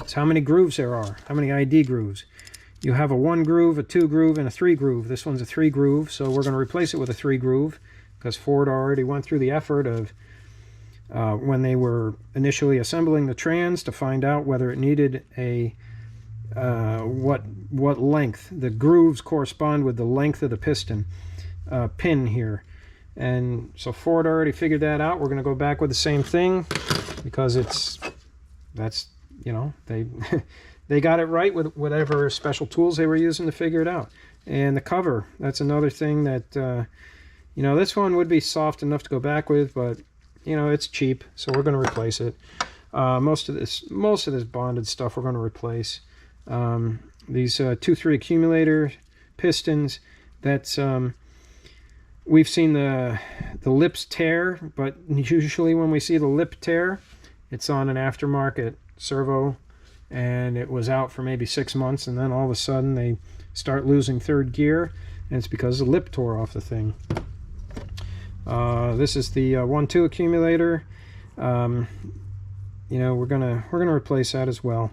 is how many grooves there are, how many ID grooves. You have a 1 groove, a 2 groove, and a 3 groove. This one's a 3 groove, so we're going to replace it with a 3 groove because Ford already went through the effort of when they were initially assembling the trans to find out whether it needed a what length. The grooves correspond with the length of the piston pin here, and so Ford already figured that out. We're going to go back with the same thing because that's you know, they got it right with whatever special tools they were using to figure it out. And the cover, that's another thing that you know, this one would be soft enough to go back with, but you know, it's cheap, so we're going to replace it. Most of this bonded stuff we're going to replace. These 2-3 accumulator pistons, that's we've seen the lips tear, but usually when we see the lip tear, it's on an aftermarket servo, and it was out for maybe 6 months, and then all of a sudden they start losing third gear, and it's because the lip tore off the thing. This is the 1-2 accumulator. You know, we're gonna replace that as well.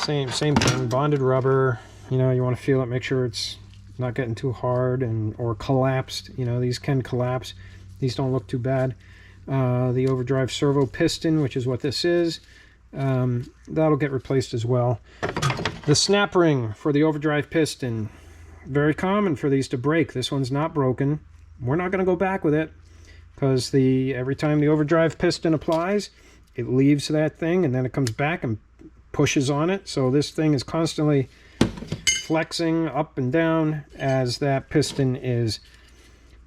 Same thing, bonded rubber. You know, you want to feel it, make sure it's not getting too hard or collapsed. You know, these can collapse. These don't look too bad. The overdrive servo piston, which is what this is, that'll get replaced as well. The snap ring for the overdrive piston, very common for these to break. This one's not broken. We're not going to go back with it because every time the overdrive piston applies, it leaves that thing and then it comes back and pushes on it. So this thing is constantly flexing up and down as that piston is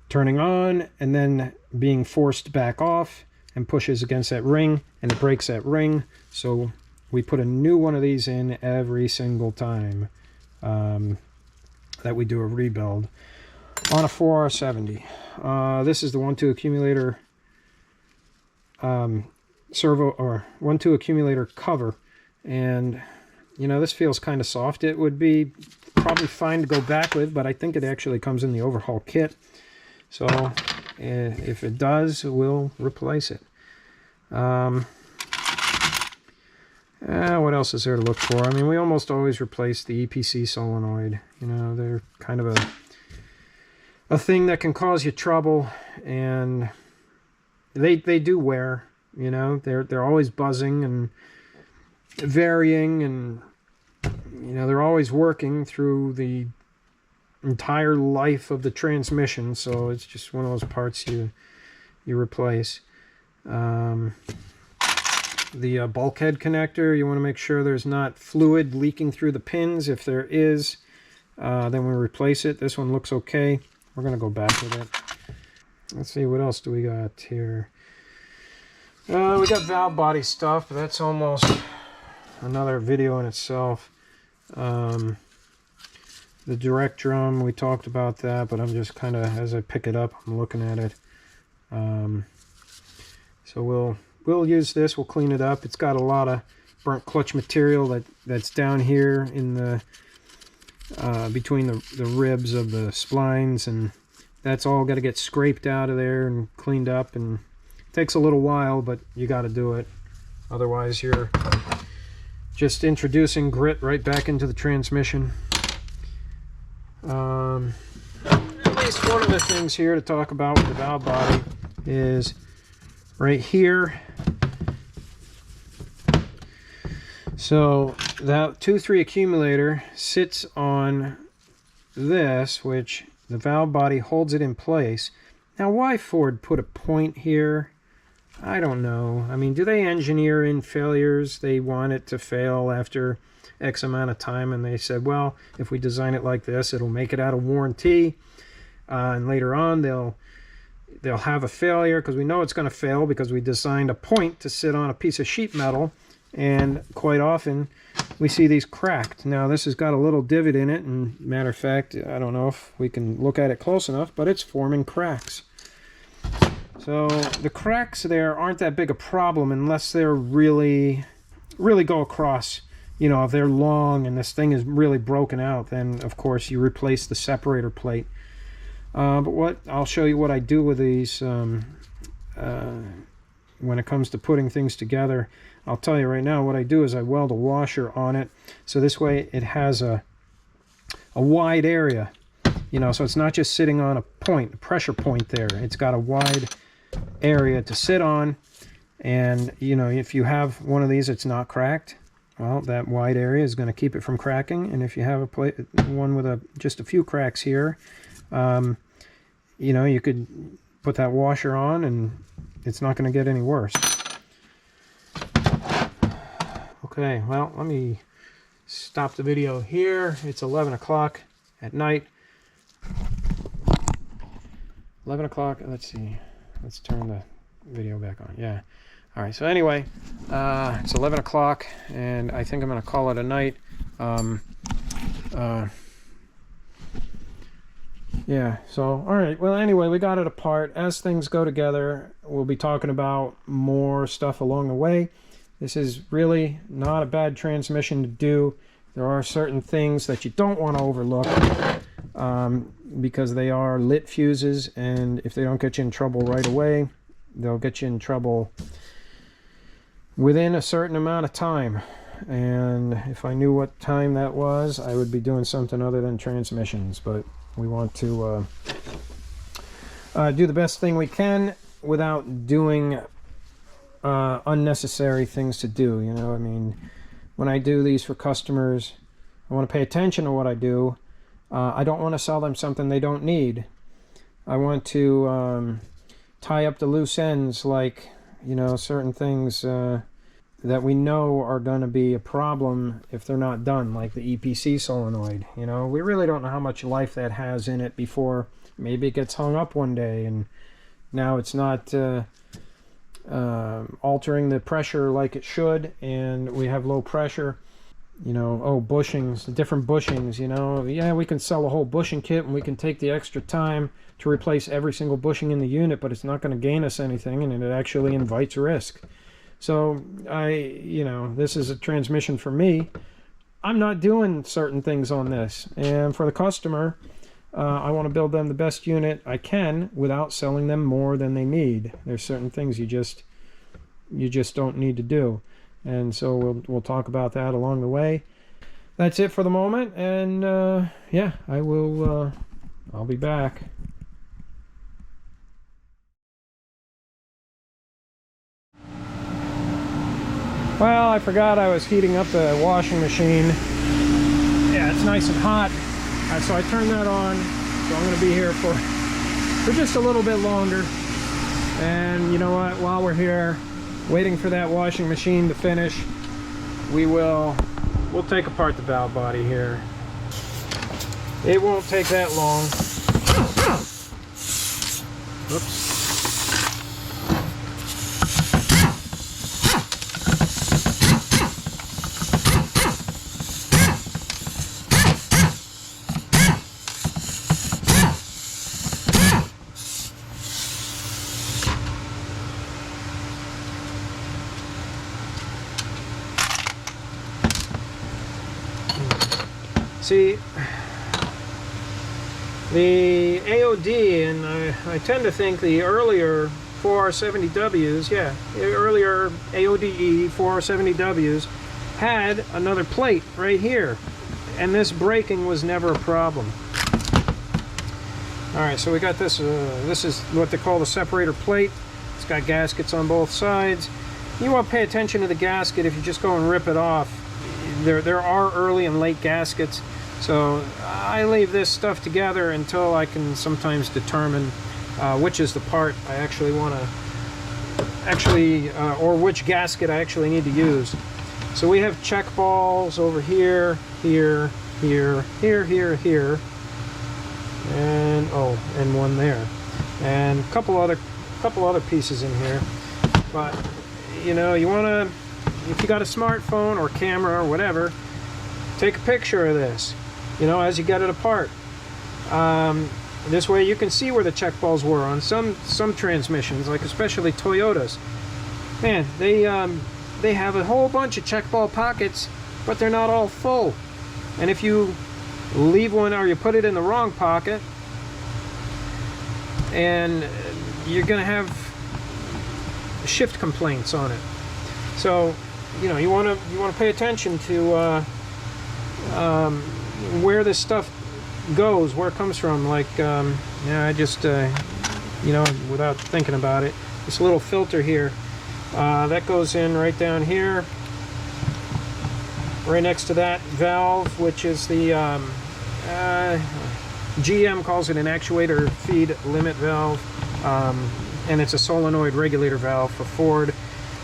turning on and then being forced back off and pushes against that ring, and it breaks that ring. So we put a new one of these in every single time that we do a rebuild on a 4R70. This is the 1-2 accumulator servo, or 1-2 accumulator cover, and you know, this feels kind of soft. It would be probably fine to go back with, but I think it actually comes in the overhaul kit. So if it does, we'll replace it. What else is there to look for? I mean, we almost always replace the EPC solenoid. You know, they're kind of a thing that can cause you trouble, and they do wear. You know, they're always buzzing and varying, and you know, they're always working through the entire life of the transmission, so it's just one of those parts you replace. The bulkhead connector, you want to make sure there's not fluid leaking through the pins. If there is, then we replace it. This one looks okay. We're going to go back with it. Let's see, what else do we got here? We got valve body stuff, but that's almost another video in itself. The direct drum, we talked about that, but I'm just kind of, as I pick it up, I'm looking at it. So we'll use this, we'll clean it up. It's got a lot of burnt clutch material that's down here in the between the ribs of the splines, and that's all got to get scraped out of there and cleaned up, and it takes a little while, but you got to do it. Otherwise you're just introducing grit right back into the transmission. At least one of the things here to talk about with the valve body is right here. So that 2-3 accumulator sits on this, which the valve body holds it in place. Now, why Ford put a point here, I don't know. I mean, do they engineer in failures? They want it to fail after X amount of time, and they said, well, if we design it like this, it'll make it out of warranty, and later on they'll have a failure because we know it's going to fail because we designed a point to sit on a piece of sheet metal. And quite often we see these cracked. Now this has got a little divot in it, and matter of fact, I don't know if we can look at it close enough, but it's forming cracks. So the cracks there aren't that big a problem unless they're really go across. You know, if they're long and this thing is really broken out, then of course you replace the separator plate. But I'll show you what I do with these when it comes to putting things together. I'll tell you right now, what I do is I weld a washer on it, so this way it has a wide area, you know, so it's not just sitting on a point, a pressure point there. It's got a wide area to sit on, and you know, if you have one of these that's not cracked, well, that wide area is going to keep it from cracking. And if you have one with just a few cracks here, you know, you could put that washer on and it's not going to get any worse. Okay, well, let me stop the video here. It's 11 o'clock at night. 11 o'clock, let's see. Let's turn the video back on. Yeah. All right, so anyway, it's 11 o'clock, and I think I'm going to call it a night. Yeah, so, all right. Well, anyway, we got it apart. As things go together, we'll be talking about more stuff along the way. This is really not a bad transmission to do. There are certain things that you don't want to overlook because they are lit fuses, and if they don't get you in trouble right away, they'll get you in trouble within a certain amount of time. And if I knew what time that was, I would be doing something other than transmissions. But we want to do the best thing we can without doing unnecessary things to do. You know, I mean, when I do these for customers, I want to pay attention to what I do. I don't want to sell them something they don't need. I want to tie up the loose ends, like, you know, certain things that we know are going to be a problem if they're not done, like the EPC solenoid. You know, we really don't know how much life that has in it before maybe it gets hung up one day and now it's not altering the pressure like it should, and we have low pressure. You know, oh, bushings, different bushings, you know. Yeah, we can sell a whole bushing kit and we can take the extra time to replace every single bushing in the unit, but it's not going to gain us anything, and it actually invites risk. So you know, this is a transmission for me. I'm not doing certain things on this, and for the customer, I want to build them the best unit I can without selling them more than they need. There's certain things you just don't need to do, and so we'll talk about that along the way. That's it for the moment, and yeah, I'll be back. Well, I forgot I was heating up the washing machine. Yeah, it's nice and hot. So I turned that on. So I'm going to be here for just a little bit longer. And you know what? While we're here waiting for that washing machine to finish, we'll take apart the valve body here. It won't take that long. Oops. See, the AOD, and I tend to think the earlier 4R70Ws, yeah, the earlier AODE 4R70Ws had another plate right here, and this braking was never a problem. Alright, so we got this, this is what they call the separator plate. It's got gaskets on both sides. You want to pay attention to the gasket if you just go and rip it off. There are early and late gaskets, so I leave this stuff together until I can sometimes determine which is the part I actually want to, or which gasket I actually need to use. So we have check balls over here, here, here, here, here, here, and oh, and one there, and a couple other pieces in here. But you know, you want to, if you got a smartphone or camera or whatever, take a picture of this, you know, as you get it apart. This way you can see where the check balls were on some transmissions, like especially Toyotas. Man, they have a whole bunch of check ball pockets, but they're not all full. And if you leave one or you put it in the wrong pocket, and you're gonna have shift complaints on it. So, you know, you want to pay attention to where this stuff goes, where it comes from. Like, yeah, I just, you know, without thinking about it, this little filter here, that goes in right down here, right next to that valve, which is the GM calls it an actuator feed limit valve. And it's a solenoid regulator valve for Ford.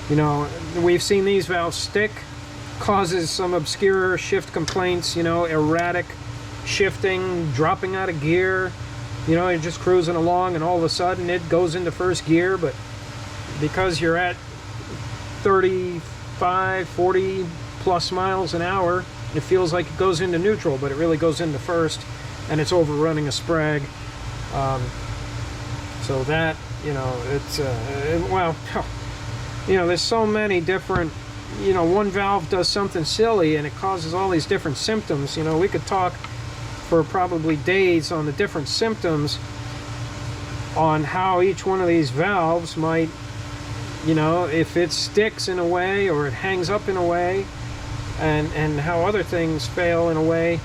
You know, we've seen these valves stick, causes some obscure shift complaints, you know, erratic shifting, dropping out of gear. You know, you're just cruising along and all of a sudden it goes into first gear, but because you're at 35, 40 plus miles an hour, it feels like it goes into neutral, but it really goes into first, and it's overrunning a sprag. So that, you know, it's, well, you know, there's so many different, you know, one valve does something silly and it causes all these different symptoms. You know, we could talk for probably days on the different symptoms on how each one of these valves might, you know, if it sticks in a way or it hangs up in a way, and how other things fail in a way.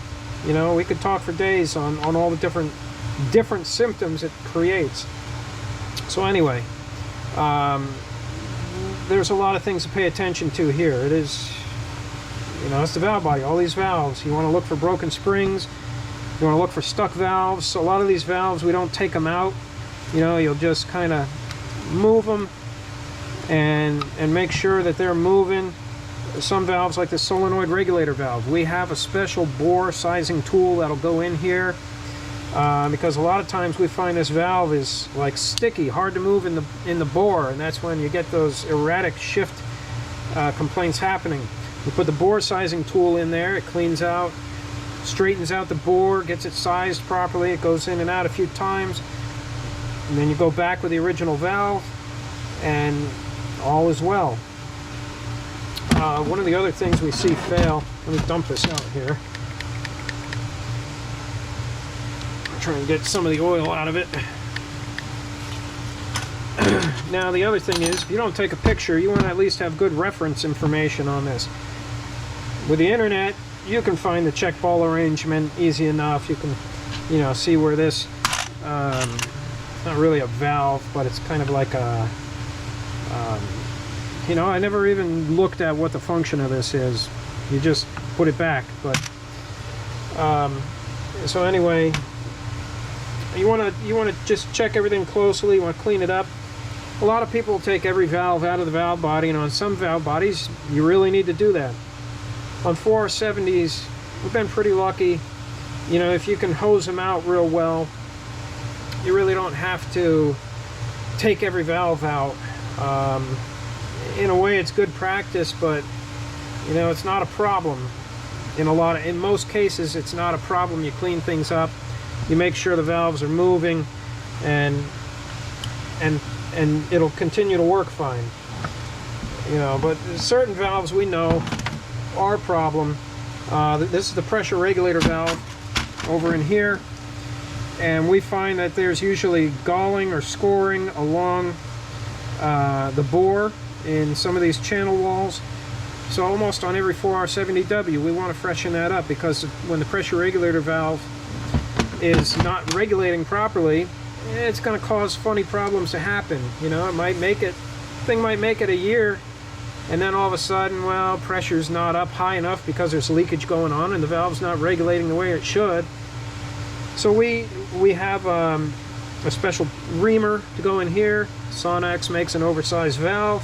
You know, we could talk for days on all the different symptoms it creates. So anyway, there's a lot of things to pay attention to here. It is, you know, it's the valve body, all these valves. You want to look for broken springs, you want to look for stuck valves. So a lot of these valves, we don't take them out. You know, you'll just kind of move them and make sure that they're moving. Some valves, like the solenoid regulator valve, we have a special bore sizing tool that'll go in here. Because a lot of times we find this valve is like sticky, hard to move in the bore, and that's when you get those erratic shift complaints happening. We put the bore sizing tool in there, it cleans out, straightens out the bore, gets it sized properly, it goes in and out a few times, and then you go back with the original valve, and all is well. One of the other things we see fail, let me dump this out here. Try and get some of the oil out of it. Now the other thing is, if you don't take a picture, you want to at least have good reference information on this. With the internet, you can find the check ball arrangement easy enough. You can, you know, see where this, not really a valve, but it's kind of like a, you know, I never even looked at what the function of this is. You just put it back. But so anyway, you want to just check everything closely. You want to clean it up. A lot of people take every valve out of the valve body, and on some valve bodies you really need to do that. On 4R70s, we've been pretty lucky. You know, if you can hose them out real well, you really don't have to take every valve out. In a way, it's good practice, but you know, it's not a problem. In most cases, it's not a problem. You clean things up, you make sure the valves are moving, and it'll continue to work fine. You know, but certain valves we know are a problem, This is the pressure regulator valve over in here, and we find that there's usually galling or scoring along the bore in some of these channel walls. So almost on every 4R70w we want to freshen that up, because when the pressure regulator valve is not regulating properly, it's going to cause funny problems to happen. You know, it might make it, thing might make it a year, and then all of a sudden, well, pressure's not up high enough because there's leakage going on and the valve's not regulating the way it should. So we have a special reamer to go in here. Sonax makes an oversized valve.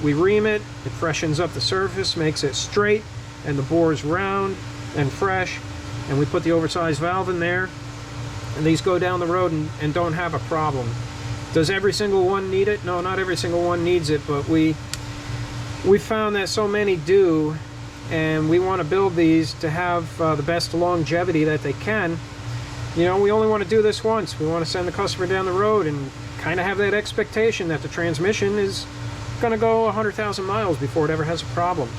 We ream it, it freshens up the surface, makes it straight, and the bore is round and fresh, and we put the oversized valve in there, and these go down the road and don't have a problem. Does every single one need it? No, not every single one needs it, but we found that so many do, and we want to build these to have the best longevity that they can. You know, we only want to do this once. We want to send the customer down the road and kind of have that expectation that the transmission is going to go 100,000 miles before it ever has a problem.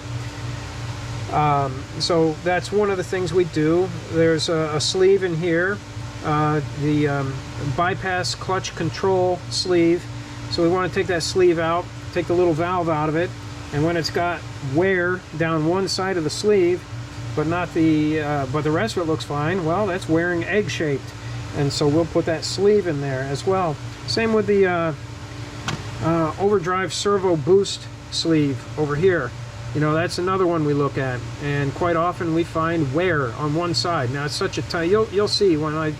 So that's one of the things we do. There's a sleeve in here, the bypass clutch control sleeve. So we want to take that sleeve out, take the little valve out of it, and when it's got wear down one side of the sleeve, but not the but the rest of it looks fine, well, that's wearing egg-shaped, and so we'll put that sleeve in there as well. Same with the overdrive servo boost sleeve over here. You know, that's another one we look at, and quite often we find wear on one side. Now it's such a tight, you'll see when I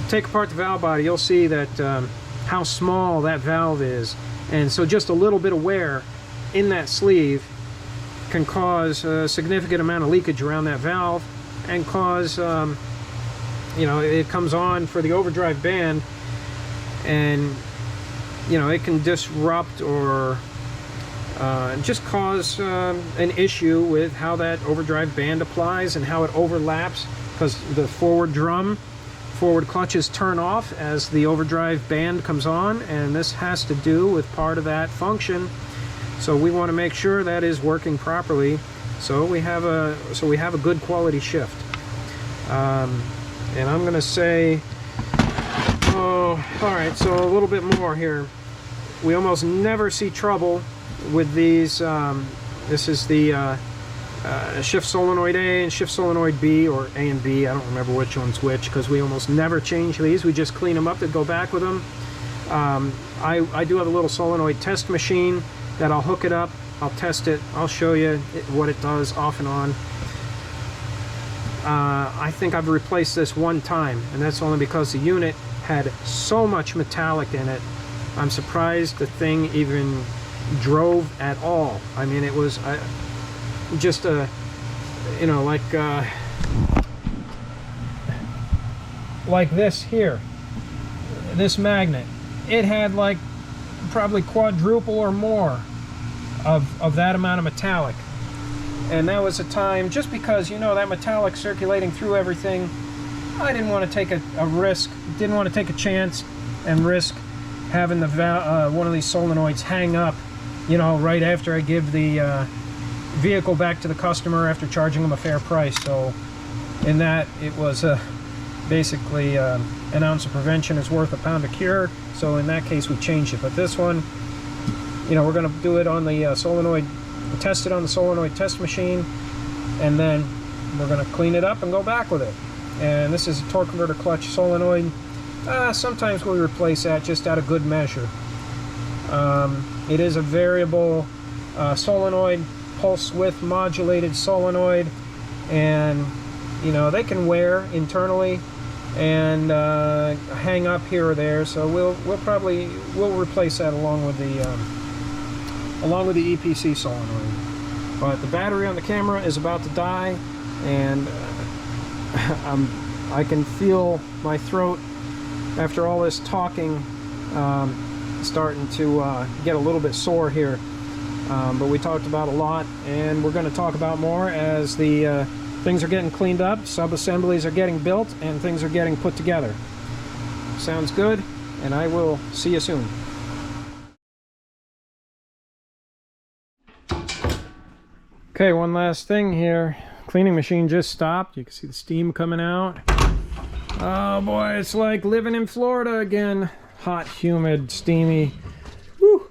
take apart the valve body, you'll see that how small that valve is, and so just a little bit of wear in that sleeve can cause a significant amount of leakage around that valve, and cause you know, it comes on for the overdrive band, and you know, it can disrupt or just cause an issue with how that overdrive band applies and how it overlaps, because the forward clutches turn off as the overdrive band comes on, and this has to do with part of that function. So we want to make sure that is working properly, so we have a good quality shift. And I'm going to say, oh, all right, so a little bit more here. We almost never see trouble with these. This is the shift solenoid A and shift solenoid B, or A and B. I don't remember which one's which, because we almost never change these. We just clean them up and go back with them. I do have a little solenoid test machine that I'll hook it up, I'll test it, I'll show you what it does off and on. I think I've replaced this one time, and that's only because the unit had so much metallic in it. I'm surprised the thing even drove at all. I mean, it was just a, you know, like this here, this magnet. It had like probably quadruple or more of that amount of metallic, and that was a time, just because, you know, that metallic circulating through everything, I didn't want to take a risk, didn't want to take a chance and risk having the one of these solenoids hang up, you know, right after I give the vehicle back to the customer after charging them a fair price. So in that, it was basically an ounce of prevention is worth a pound of cure. So in that case, we changed it. But this one, you know, we're going to do it on the solenoid, test it on the solenoid test machine, and then we're going to clean it up and go back with it. And this is a torque converter clutch solenoid. Sometimes we replace that just out of good measure. It is a variable solenoid, pulse width modulated solenoid, and you know, they can wear internally and hang up here or there. So we'll replace that along with the EPC solenoid. But the battery on the camera is about to die, and I can feel my throat after all this talking starting to get a little bit sore here. But we talked about a lot, and we're going to talk about more as the things are getting cleaned up, sub-assemblies are getting built, and things are getting put together. Sounds good, and I will see you soon. Okay, one last thing here. Cleaning machine just stopped. You can see the steam coming out. Oh boy, it's like living in Florida again. Hot, humid, steamy. Woo!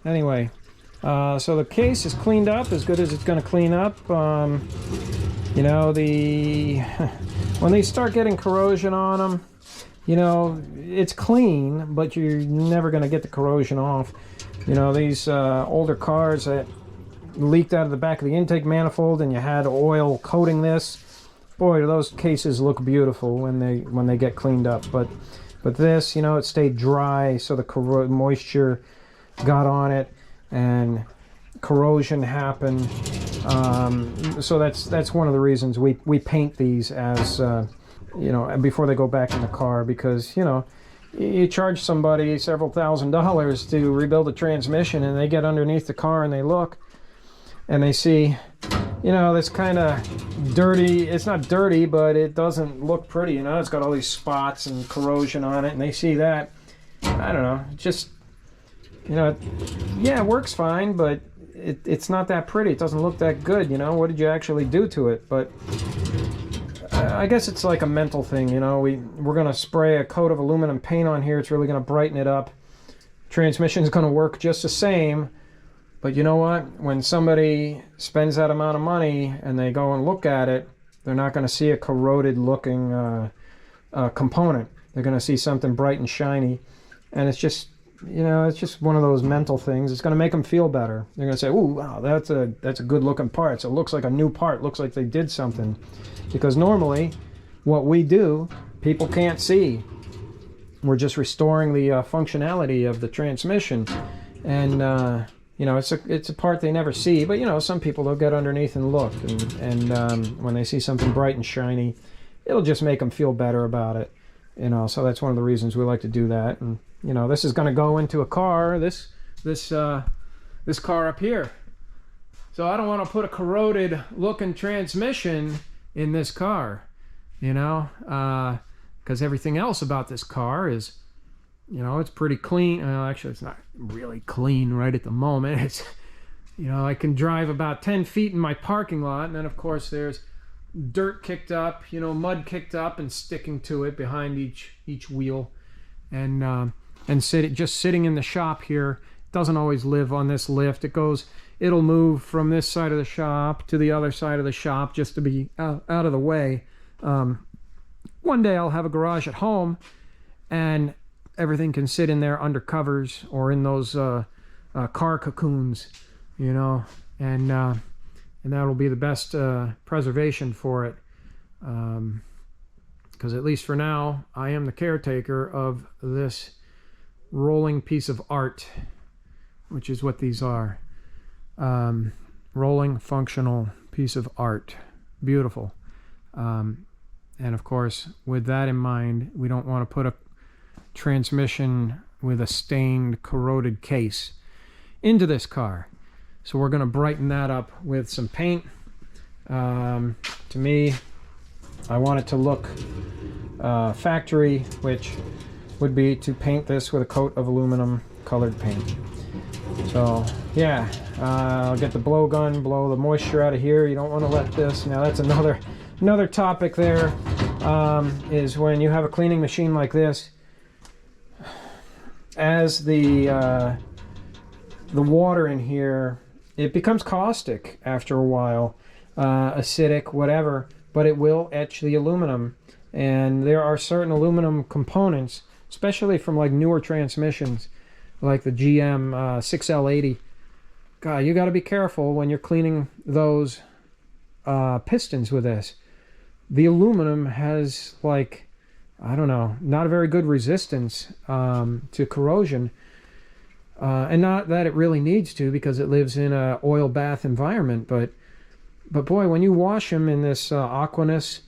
Anyway, so the case is cleaned up as good as it's going to clean up. You know, when they start getting corrosion on them, you know, it's clean, but you're never going to get the corrosion off. You know, these older cars that leaked out of the back of the intake manifold and you had oil coating this, boy, do those cases look beautiful when they get cleaned up. But this, you know, it stayed dry, so the moisture got on it and corrosion happened. So that's one of the reasons we paint these as you know, before they go back in the car, because, you know, you charge somebody several $1,000s to rebuild a transmission and they get underneath the car and they look and they see, you know, this kind of dirty, it's not dirty, but it doesn't look pretty, you know, it's got all these spots and corrosion on it, and they see that, I don't know, just, you know, yeah, it works fine, but it's not that pretty, it doesn't look that good, you know, what did you actually do to it? But I guess it's like a mental thing, you know, we're going to spray a coat of aluminum paint on here, it's really going to brighten it up, transmission's going to work just the same. But you know what? When somebody spends that amount of money and they go and look at it, they're not going to see a corroded looking component. They're going to see something bright and shiny. And it's just, you know, it's just one of those mental things. It's going to make them feel better. They're going to say, "Ooh, wow, that's a good looking part. So it looks like a new part. Looks like they did something." Because normally what we do, people can't see. We're just restoring the functionality of the transmission. And you know, it's a part they never see, but you know, some people, they'll get underneath and look, and when they see something bright and shiny, it'll just make them feel better about it, you know. So that's one of the reasons we like to do that. And you know, this is going to go into a car, this car up here. So I don't want to put a corroded looking transmission in this car, you know, because everything else about this car is, you know, it's pretty clean. Well, actually, it's not really clean right at the moment. It's, you know, I can drive about 10 feet in my parking lot, and then, of course, there's dirt kicked up, you know, mud kicked up and sticking to it behind each wheel. And just sitting in the shop here, doesn't always live on this lift. It'll move from this side of the shop to the other side of the shop just to be out of the way. One day I'll have a garage at home, and everything can sit in there under covers or in those car cocoons, you know, and that'll be the best preservation for it, because at least for now, I am the caretaker of this rolling piece of art, which is what these are. Rolling functional piece of art. Beautiful. And of course, with that in mind, we don't want to put a transmission with a stained, corroded case into this car. So we're going to brighten that up with some paint. To me, I want it to look factory, which would be to paint this with a coat of aluminum colored paint. So yeah, I'll get the blowgun, blow the moisture out of here. You don't want to let this, now that's another topic there, is when you have a cleaning machine like this, as the water in here, it becomes caustic after a while, acidic, whatever, but it will etch the aluminum. And there are certain aluminum components, especially from like newer transmissions, like the GM 6L80. God, you got to be careful when you're cleaning those pistons with this. The aluminum has, like, I don't know, not a very good resistance to corrosion. And not that it really needs to, because it lives in a oil bath environment. But boy, when you wash them in this Aquanus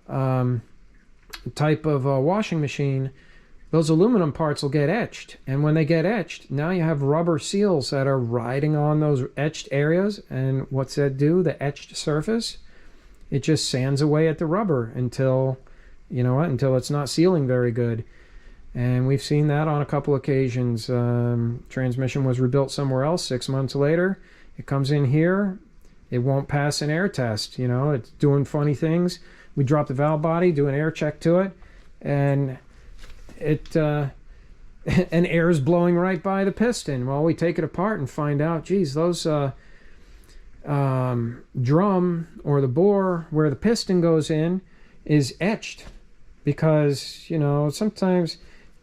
type of washing machine, those aluminum parts will get etched. And when they get etched, now you have rubber seals that are riding on those etched areas. And what's that do? The etched surface, it just sands away at the rubber until, you know what, until it's not sealing very good. And we've seen that on a couple occasions. Transmission was rebuilt somewhere else 6 months later. It comes in here, it won't pass an air test. You know, it's doing funny things. We drop the valve body, do an air check to it, and it and air is blowing right by the piston. Well, we take it apart and find out, geez, those drum or the bore where the piston goes in is etched, because, you know, sometimes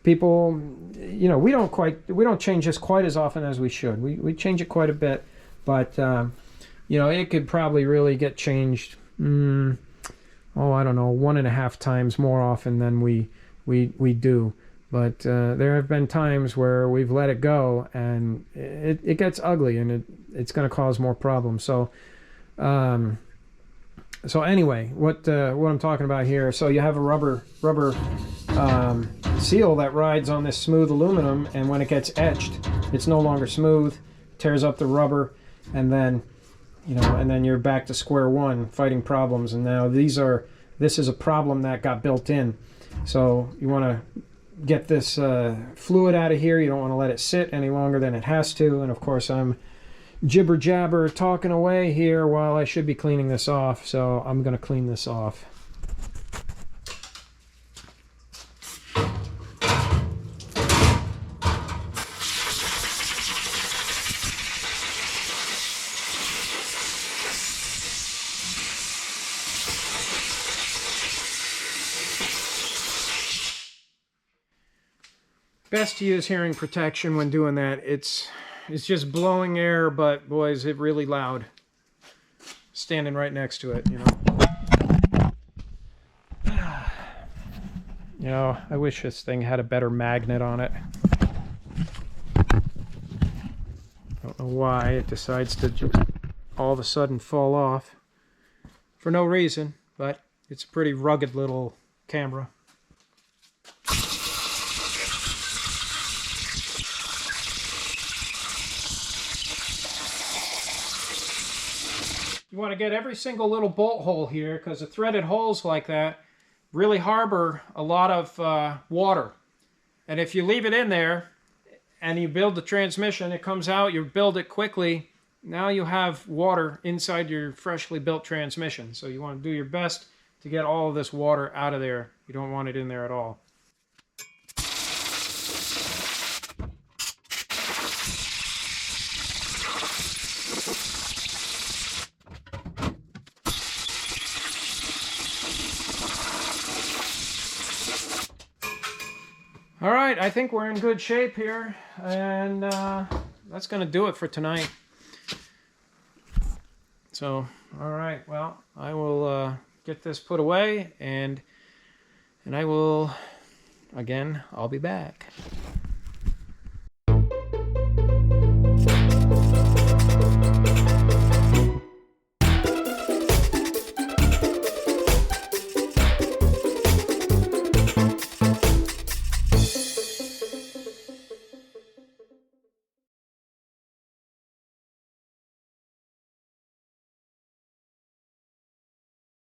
people, you know, we don't change this quite as often as we should. We change it quite a bit, but you know, it could probably really get changed, I don't know, 1.5 times more often than we do. But there have been times where we've let it go and it gets ugly, and it's going to cause more problems. So so anyway, what I'm talking about here, so you have a rubber seal that rides on this smooth aluminum, and when it gets etched, it's no longer smooth, tears up the rubber, and then, you know, and then you're back to square one fighting problems. And now this is a problem that got built in. So you want to get this fluid out of here. You don't want to let it sit any longer than it has to. And of course, I'm jibber jabber talking away here while I should be cleaning this off, so I'm going to clean this off. Best to use hearing protection when doing that. It's just blowing air, but boy, is it really loud. Standing right next to it, you know. You know, I wish this thing had a better magnet on it. Don't know why it decides to just all of a sudden fall off for no reason, but it's a pretty rugged little camera. You want to get every single little bolt hole here, because the threaded holes like that really harbor a lot of water. And if you leave it in there and you build the transmission, it comes out, you build it quickly, now you have water inside your freshly built transmission. So you want to do your best to get all of this water out of there. You don't want it in there at all. All right, I think we're in good shape here, and that's going to do it for tonight. So, all right, well, I will get this put away, and I will, again, I'll be back.